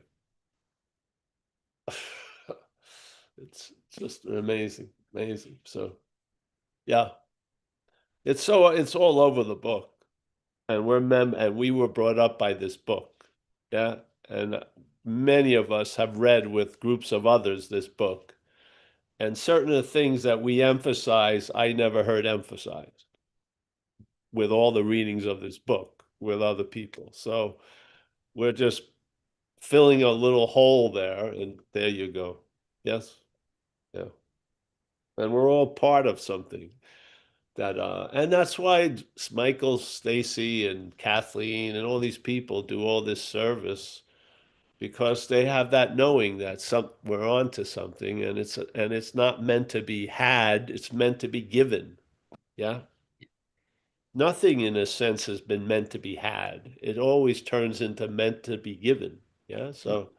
It's just amazing, amazing. So yeah, it's all over the book, and we were brought up by this book, yeah, and many of us have read with groups of others this book, And certain of the things that we emphasize, I never heard emphasized with all the readings of this book with other people. So we're just filling a little hole there, and there you go. Yes. Yeah. And we're all part of something that and that's why Michael, Stacy, and Kathleen and all these people do all this service, because they have that knowing that we're on to something, and it's not meant to be had, it's meant to be given. Yeah. Nothing in a sense has been meant to be had. It always turns into meant to be given. Yeah. So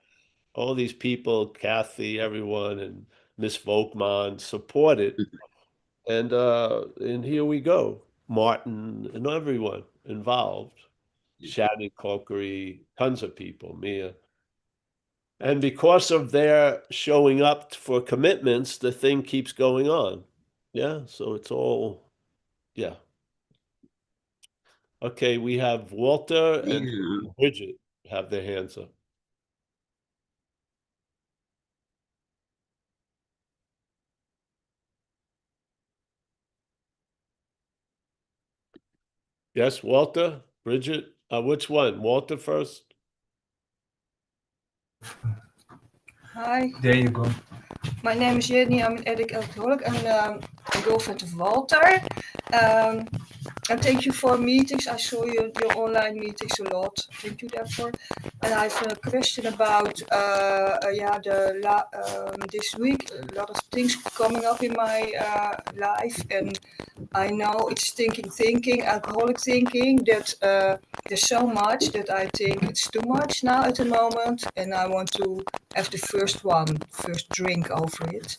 all these people, Kathy, everyone, and Miss Volkman support it. And here we go. Martin and everyone involved. Shannon Cokery, tons of people, Mia. And because of their showing up for commitments, the thing keeps going on. Yeah, so it's all, yeah. Okay, we have Walter and Yeah. Bridget have their hands up. Yes, Walter, Bridget, which one? Walter first? Hi, There you go. my name is Jenny. I'm an addict alcoholic and a girlfriend of Walter. Um, and thank you for meetings. I saw your online meetings a lot. Thank you therefore. And I have a question about this week a lot of things coming up in my life, and I know it's thinking, alcoholic thinking, that there's so much that I think it's too much now at the moment, and I want to have the first drink over it.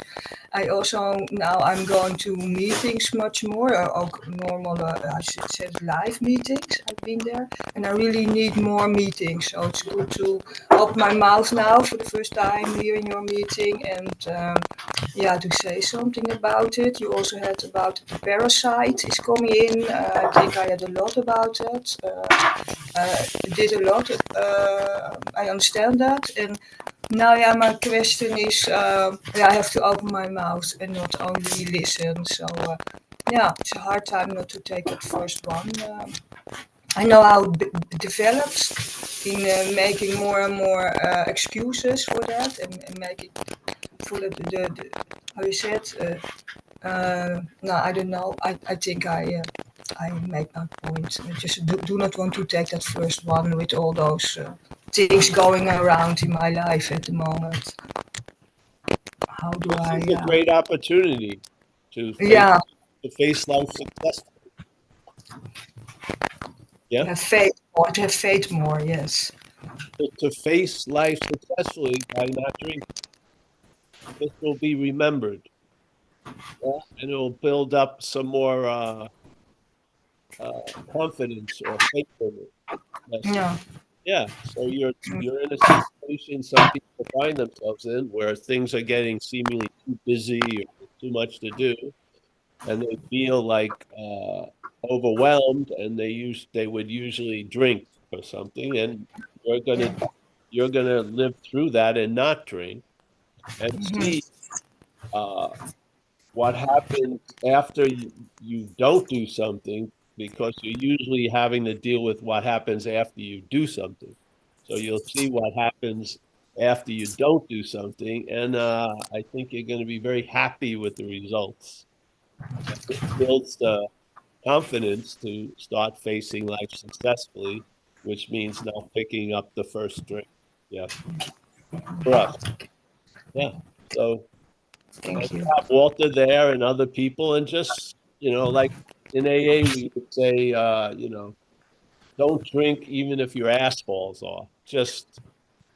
I also, now I'm going to meetings much more, ook normal, I should say live meetings, I've been there, and I really need more meetings, so it's good to open my mouth now for the first time here in your meeting, and to say something about it. You also had about the parasite is coming in. I think I had a lot about it. Did a lot. I understand that. And now, my question is, I have to open my mouth and not only listen. So, it's a hard time not to take that first one. I know how it develops in making more and more excuses for that, and making for the how you said. No, I don't know. I think I made my point. I just do not want to take that first one with all those things going around in my life at the moment. How do This I? is a great opportunity to Yeah, face life successfully. Yeah. have faith more. To have faith more. Yes. To face life successfully by not drinking. This will be remembered. Yeah? And it will build up some more confidence or faithfulness. Yeah. Yeah. So you're in a situation some people find themselves in where things are getting seemingly too busy or too much to do, and they feel like overwhelmed, and they would usually drink or something, and you're gonna Yeah. you're gonna live through that and not drink and Mhm. see uh, what happens after you don't do something, because you're usually having to deal with what happens after you do something. So you'll see what happens after you don't do something, and I think you're going to be very happy with the results. It builds the confidence to start facing life successfully, which means now picking up the first drink. Yeah, for us. Yeah. So and Thank you. have Walter there and other people, and just, like in AA, we would say, don't drink even if your ass falls off. Just,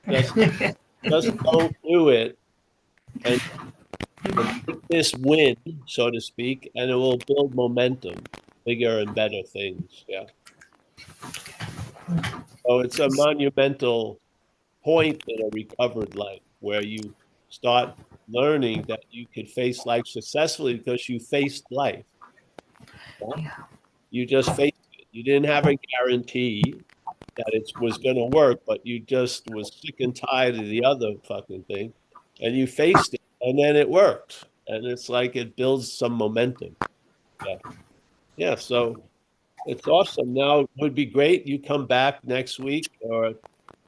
just don't do it, and make this win, so to speak, and it will build momentum, bigger and better things. Yeah. So it's a monumental point in a recovered life where you start learning that you could face life successfully because you faced life. Yeah? Yeah. You just faced it. You didn't have a guarantee that it was going to work, but you just was sick and tired of the other fucking thing, and you faced it, and then it worked. and it's like it builds some momentum. Yeah. Yeah. So it's awesome. Now it would be great. You come back next week or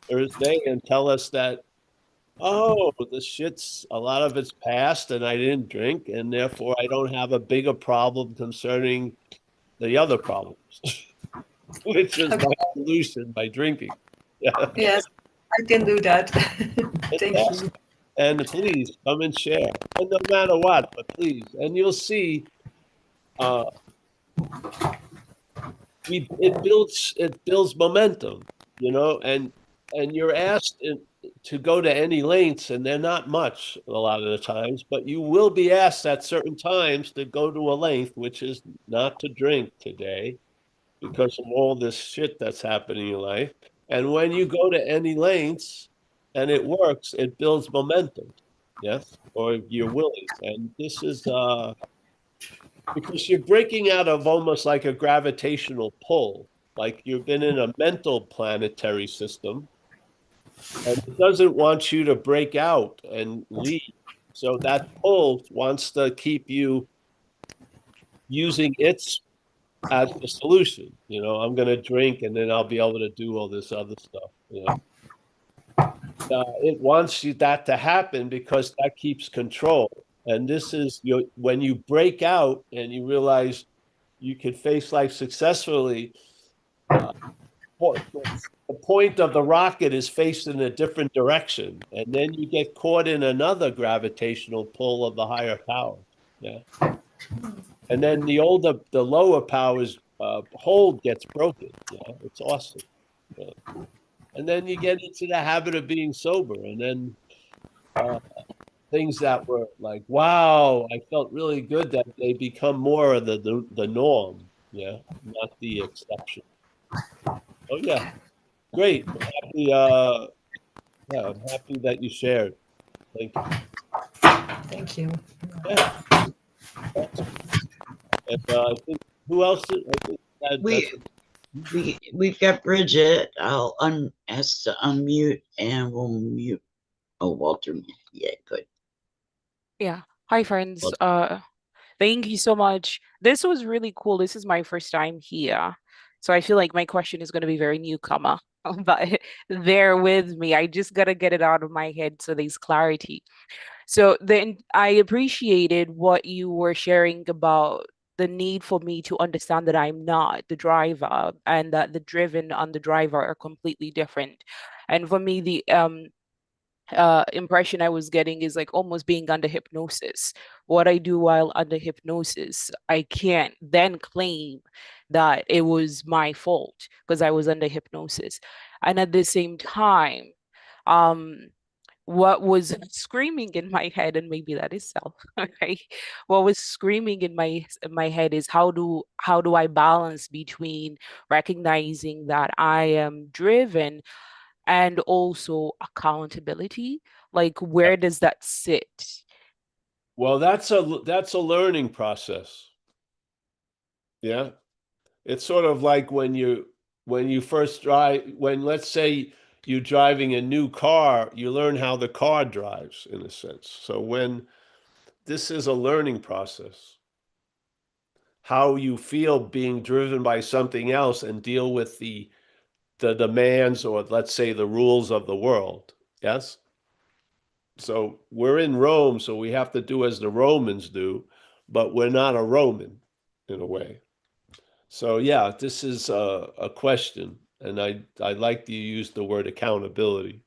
Thursday and tell us that, oh, the shit's a lot of it's past and I didn't drink, and therefore I don't have a bigger problem concerning the other problems, which is Okay. my solution by drinking. Yeah. Yes, I can do that. It's Thank awesome. you. And please come and share. And no matter what, but please. And you'll see uh it builds momentum, and you're asked to go to any lengths, and they're not much a lot of the times, but you will be asked at certain times to go to a length, which is not to drink today because of all this shit that's happening in your life. And when you go to any lengths and it works, it builds momentum. Yes, or you're willing. And this is because you're breaking out of almost like a gravitational pull, like you've been in a mental planetary system, and it doesn't want you to break out and leave. So that pull wants to keep you using its as the solution. I'm going to drink and then I'll be able to do all this other stuff. It wants you that to happen because that keeps control. And this is when you break out and you realize you can face life successfully. Uh, the point of the rocket is faced in a different direction, and then you get caught in another gravitational pull of the higher power. Yeah, and then the lower powers hold gets broken. Yeah, it's awesome. Yeah. And then you get into the habit of being sober, and then uh, things that were like, wow, I felt really good that they become more of the norm. Yeah, not the exception. Oh yeah, great. I'm happy that you shared. Thank you. Thank you. Yeah, awesome. And I think who else? I think that's We we've got Bridget. I'll ask to unmute and we'll mute. Oh, Walter. Yeah, good. Yeah. Hi, friends. Well, Thank you so much. This was really cool. This is my first time here. So I feel like my question is going to be very newcomer, but bear with me. I just got to get it out of my head so there's clarity. So then I appreciated what you were sharing about the need for me to understand that I'm not the driver and that the driven and the driver are completely different. And for me, the impression I was getting is like almost being under hypnosis. What I do while under hypnosis, I can't then claim that it was my fault because I was under hypnosis. And at the same time, um, what was screaming in my head, and maybe that is self, right? What was screaming in my head is how do I balance between recognizing that I am driven and also accountability? Like, where does that sit? well, that's a learning process. Yeah, it's sort of like when you first drive. When let's say you're driving a new car, you learn how the car drives in a sense. So when this is a learning process, how you feel being driven by something else and deal with the demands or let's say the rules of the world. Yes. So we're in Rome, so we have to do as the Romans do, but we're not a Roman in a way. So yeah, this is a question, and I like to use the word accountability.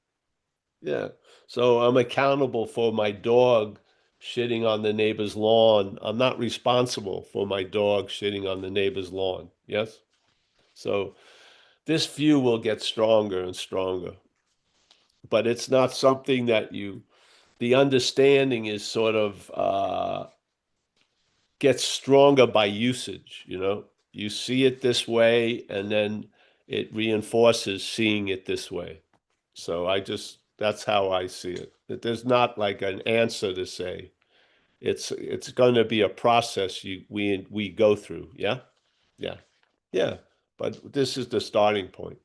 Yeah. So I'm accountable for my dog shitting on the neighbor's lawn. I'm not responsible for my dog shitting on the neighbor's lawn. Yes. So this view will get stronger and stronger, but it's not something that the understanding is sort of gets stronger by usage. You see it this way, and then it reinforces seeing it this way. So that's how I see it. That there's not like an answer to say. It's going to be a process we go through. Yeah, yeah, yeah. But this is the starting point.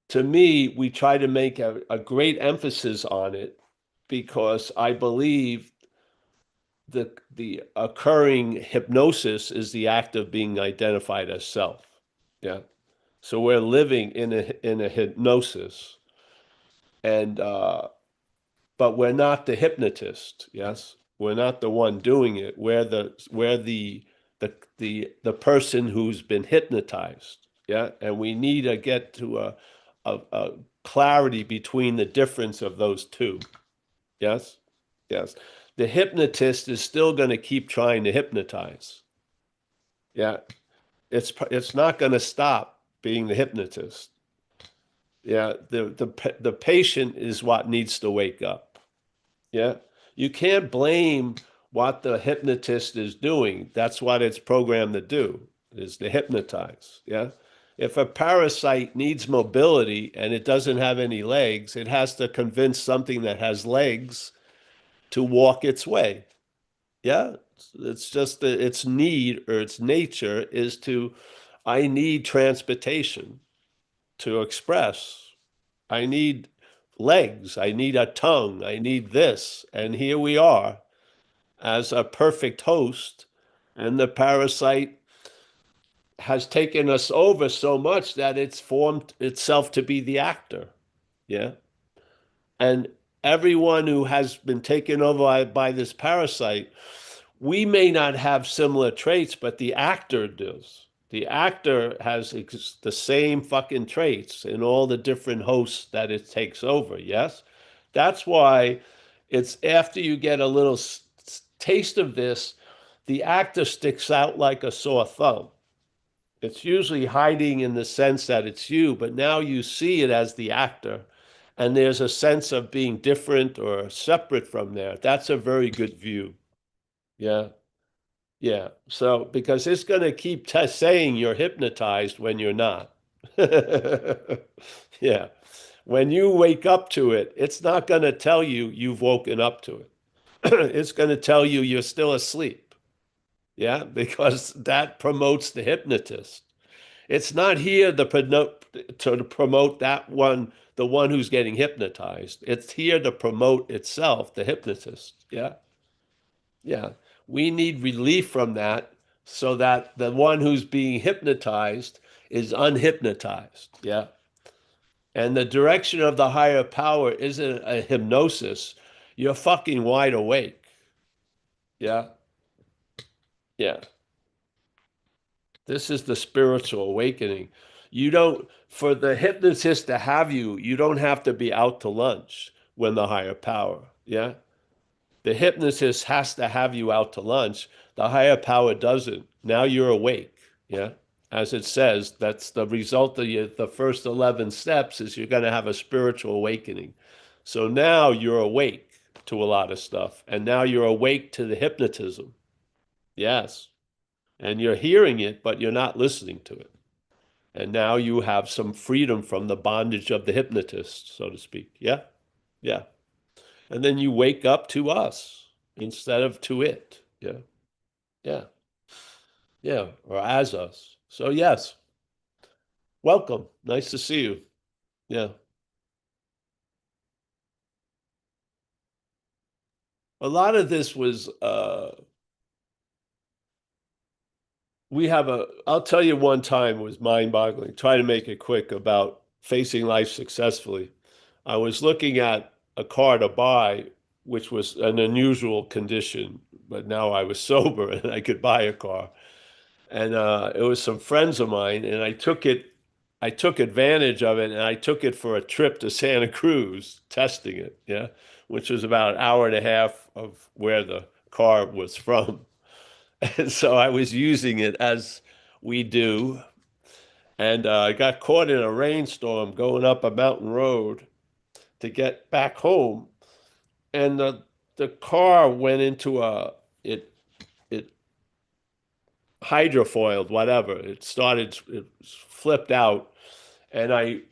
To me, we try to make a great emphasis on it because I believe the occurring hypnosis is the act of being identified as self. Yeah. So we're living in a hypnosis, and but we're not the hypnotist. Yes, we're not the one doing it. We're the person who's been hypnotized. Yeah, and we need to get to a clarity between the difference of those two. Yes, yes. The hypnotist is still going to keep trying to hypnotize. Yeah, it's not going to stop being the hypnotist. Yeah, the patient is what needs to wake up. Yeah. You can't blame what the hypnotist is doing. That's what it's programmed to do, is to hypnotize. Yeah. If a parasite needs mobility and it doesn't have any legs, it has to convince something that has legs to walk its way. Yeah. It's just that its need or its nature is to, I need transportation to express. I need legs. I need a tongue. I need this. And here we are as a perfect host. And the parasite has taken us over so much that it's formed itself to be the actor. Yeah. And everyone who has been taken over by this parasite, we may not have similar traits, but the actor does. The actor has the same fucking traits in all the different hosts that it takes over. Yes. That's why it's after you get a little taste of this, the actor sticks out like a sore thumb. It's usually hiding in the sense that it's you, but now you see it as the actor, and there's a sense of being different or separate from there. That's a very good view. Yeah. Yeah. So, because it's going to keep saying you're hypnotized when you're not. Yeah. When you wake up to it, it's not going to tell you you've woken up to it. It's going to tell you you're still asleep. Yeah. Because that promotes the hypnotist. It's not here to promote that one, the one who's getting hypnotized. It's here to promote itself, the hypnotist. Yeah. Yeah. We need relief from that so that the one who's being hypnotized is unhypnotized. Yeah. And the direction of the higher power isn't a hypnosis. You're fucking wide awake. Yeah. Yeah. This is the spiritual awakening. You don't, for the hypnotist to have you, you don't have to be out to lunch when the higher power. Yeah. The hypnotist has to have you out to lunch. The higher power doesn't. Now you're awake. Yeah. As it says, that's the result of the first 11 steps is you're going to have a spiritual awakening. So now you're awake to a lot of stuff. And now you're awake to the hypnotism. Yes. And you're hearing it, but you're not listening to it. And now you have some freedom from the bondage of the hypnotist, so to speak. Yeah. Yeah. And then you wake up to us instead of to it. Yeah. Yeah. Yeah. Or as us. So, yes, welcome. Nice to see you. Yeah. A lot of this was, I'll tell you one time was mind boggling. Try to make it quick about facing life successfully. I was looking at a car to buy, which was an unusual condition, but now I was sober and I could buy a car. And it was some friends of mine, and I took advantage of it, and I took it for a trip to Santa Cruz, testing it, yeah, which was about an hour and a half of where the car was from. And so I was using it as we do, and I got caught in a rainstorm going up a mountain road to get back home, and the car went into it hydrofoiled, whatever. It flipped out, and I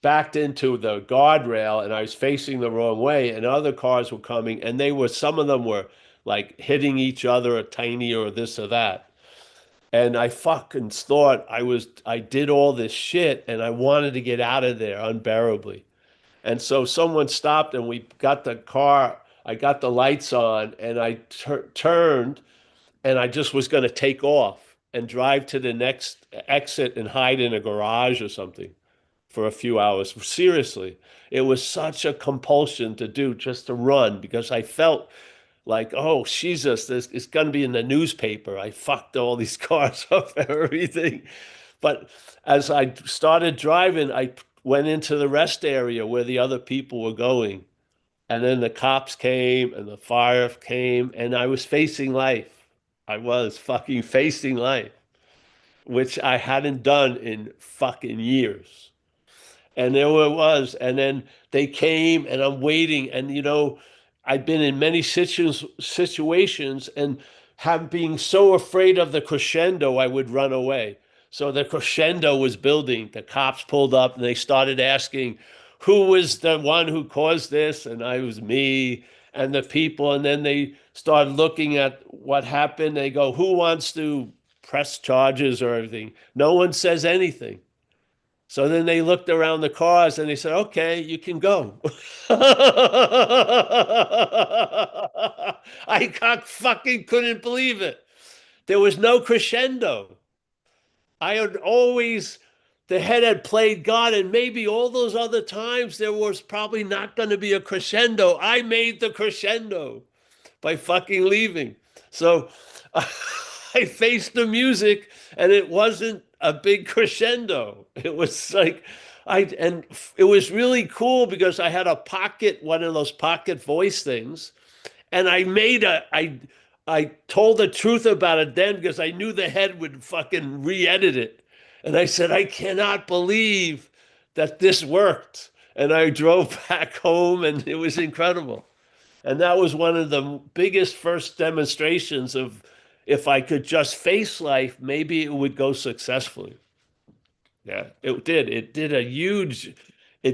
backed into the guardrail, and I was facing the wrong way, and other cars were coming, and some of them were like hitting each other, a tiny or this or that. And I fucking thought I did all this shit, and I wanted to get out of there unbearably. And so someone stopped, and we got the car I got the lights on and I turned and I just was going to take off and drive to the next exit and hide in a garage or something for a few hours. Seriously, it was such a compulsion to do, just to run, because I felt like, oh, Jesus, this is going to be in the newspaper. I fucked all these cars up and everything. But as I started driving, I went into the rest area where the other people were going. And then the cops came and the fire came, and I was facing life. I was fucking facing life, which I hadn't done in fucking years. And there it was. And then they came and I'm waiting. And, I'd been in many situations and have being so afraid of the crescendo, I would run away. So the crescendo was building. The cops pulled up and they started asking, who was the one who caused this? And I was me and the people. And then they started looking at what happened. They go, who wants to press charges or everything? No one says anything. So then they looked around the cars and they said, okay, you can go. I fucking couldn't believe it. There was no crescendo. I had always, the head had played God, and maybe all those other times there was probably not going to be a crescendo. I made the crescendo by fucking leaving. So I faced the music and it wasn't a big crescendo. It was like and it was really cool because I had one of those pocket voice things, and I told the truth about it then because I knew the head would fucking re-edit it. And I said, I cannot believe that this worked. And I drove back home and it was incredible. And that was one of the biggest first demonstrations of, if I could just face life, maybe it would go successfully. Yeah, it did. It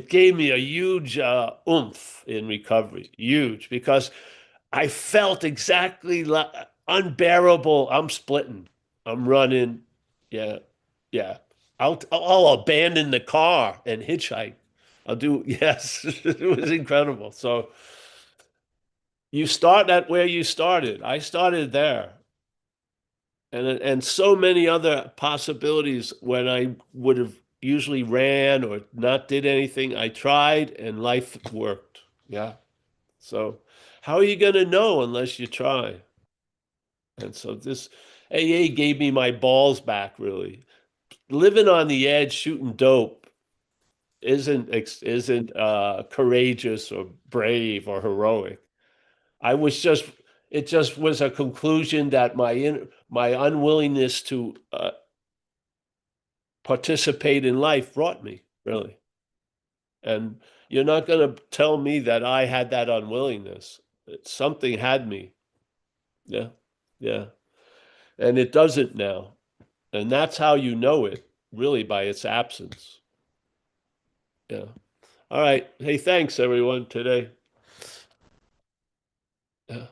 gave me a huge oomph in recovery. Huge, because I felt exactly unbearable. I'm splitting. I'm running. Yeah, yeah. I'll abandon the car and hitchhike. I'll do, yes, it was incredible. So you start at where you started. I started there. And so many other possibilities when I would have usually ran or not did anything. I tried and life worked. Yeah. So how are you going to know unless you try? And so this AA gave me my balls back, really. Living on the edge, shooting dope isn't courageous or brave or heroic. I was just it just was a conclusion that my unwillingness to participate in life brought me, really. And you're not going to tell me that I had that unwillingness. Something had me. Yeah. Yeah. And it doesn't now. And that's how you know it, really, by its absence. Yeah. All right. Hey, thanks everyone today. Yeah.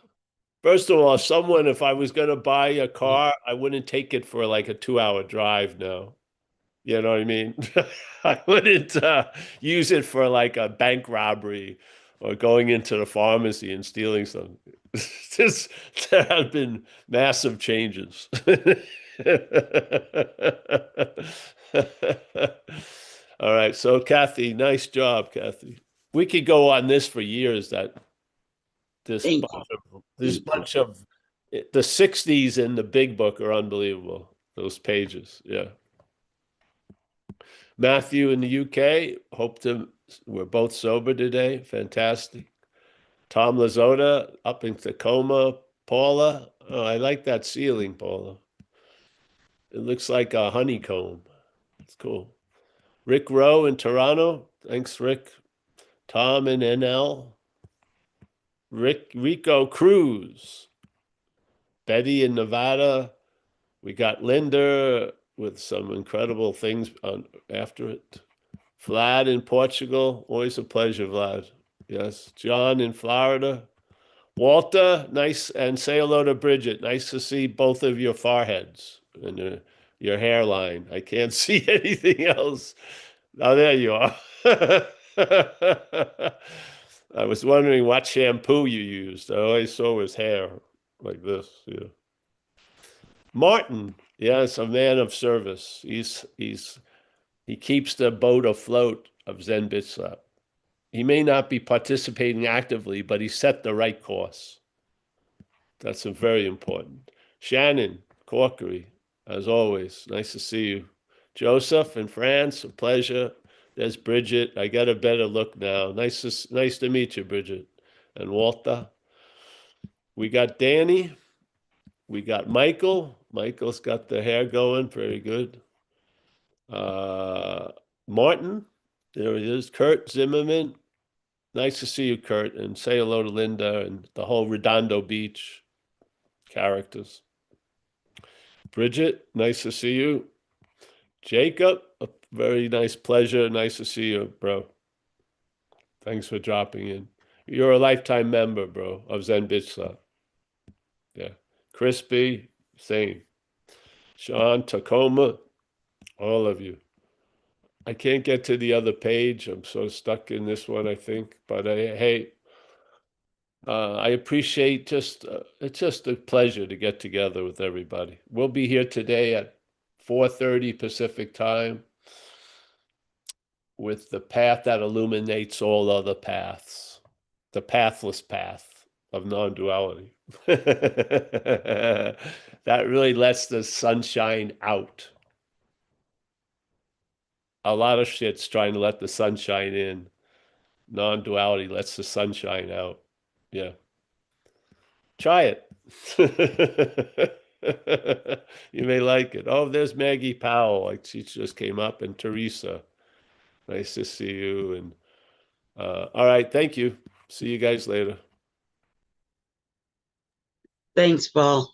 First of all, if I was going to buy a car, I wouldn't take it for like a 2-hour drive now. You know what I mean? I wouldn't use it for like a bank robbery or going into the pharmacy and stealing something. There have been massive changes. All right. So, Kathy, nice job, Kathy. We could go on this for years. This Thank bunch of this you. bunch of the 60s in the big book are unbelievable. Those pages. Yeah. Matthew in the UK, we're both sober today. Fantastic. Tom Lazota up in Tacoma. Paula, oh, I like that ceiling, Paula. It looks like a honeycomb. It's cool. Rick Rowe in Toronto. Thanks, Rick. Tom in NL. Rico Cruz. Betty in Nevada. We got Linda with some incredible things after it. Vlad in Portugal. Always a pleasure, Vlad. Yes. John in Florida. Walter, nice. And say hello to Bridget. Nice to see both of your foreheads and your hairline. I can't see anything else. Oh, there you are. I was wondering what shampoo you used. I always saw his hair like this. Yeah. Martin, yes, a man of service. He keeps the boat afloat of Zen Bitzlap. He may not be participating actively, but he set the right course. That's very important. Shannon Corkery, as always, nice to see you. Joseph in France, a pleasure. There's Bridget. I got a better look now. Nice to meet you, Bridget. And Walter. We got Danny. We got Michael. Michael's got the hair going. Very good. Martin. There he is. Kurt Zimmerman. Nice to see you, Kurt. And say hello to Linda and the whole Redondo Beach characters. Bridget, nice to see you. Jacob, a very nice pleasure. Nice to see you, bro. Thanks for dropping in. You're a lifetime member, bro, of Zen Bitzla. Yeah. Crispy, same. Sean, Tacoma, all of you. I can't get to the other page. I'm so stuck in this one, I think. But hey, I appreciate it's just a pleasure to get together with everybody. We'll be here today at 4:30 Pacific time with the path that illuminates all other paths, the pathless path of non-duality. That really lets the sunshine out. A lot of shit's trying to let the sunshine in. Non-duality lets the sunshine out. Yeah. Try it. You may like it. Oh, there's Maggie Powell. Like she just came up, and Teresa. Nice to see you. And all right, thank you. See you guys later. Thanks, Paul.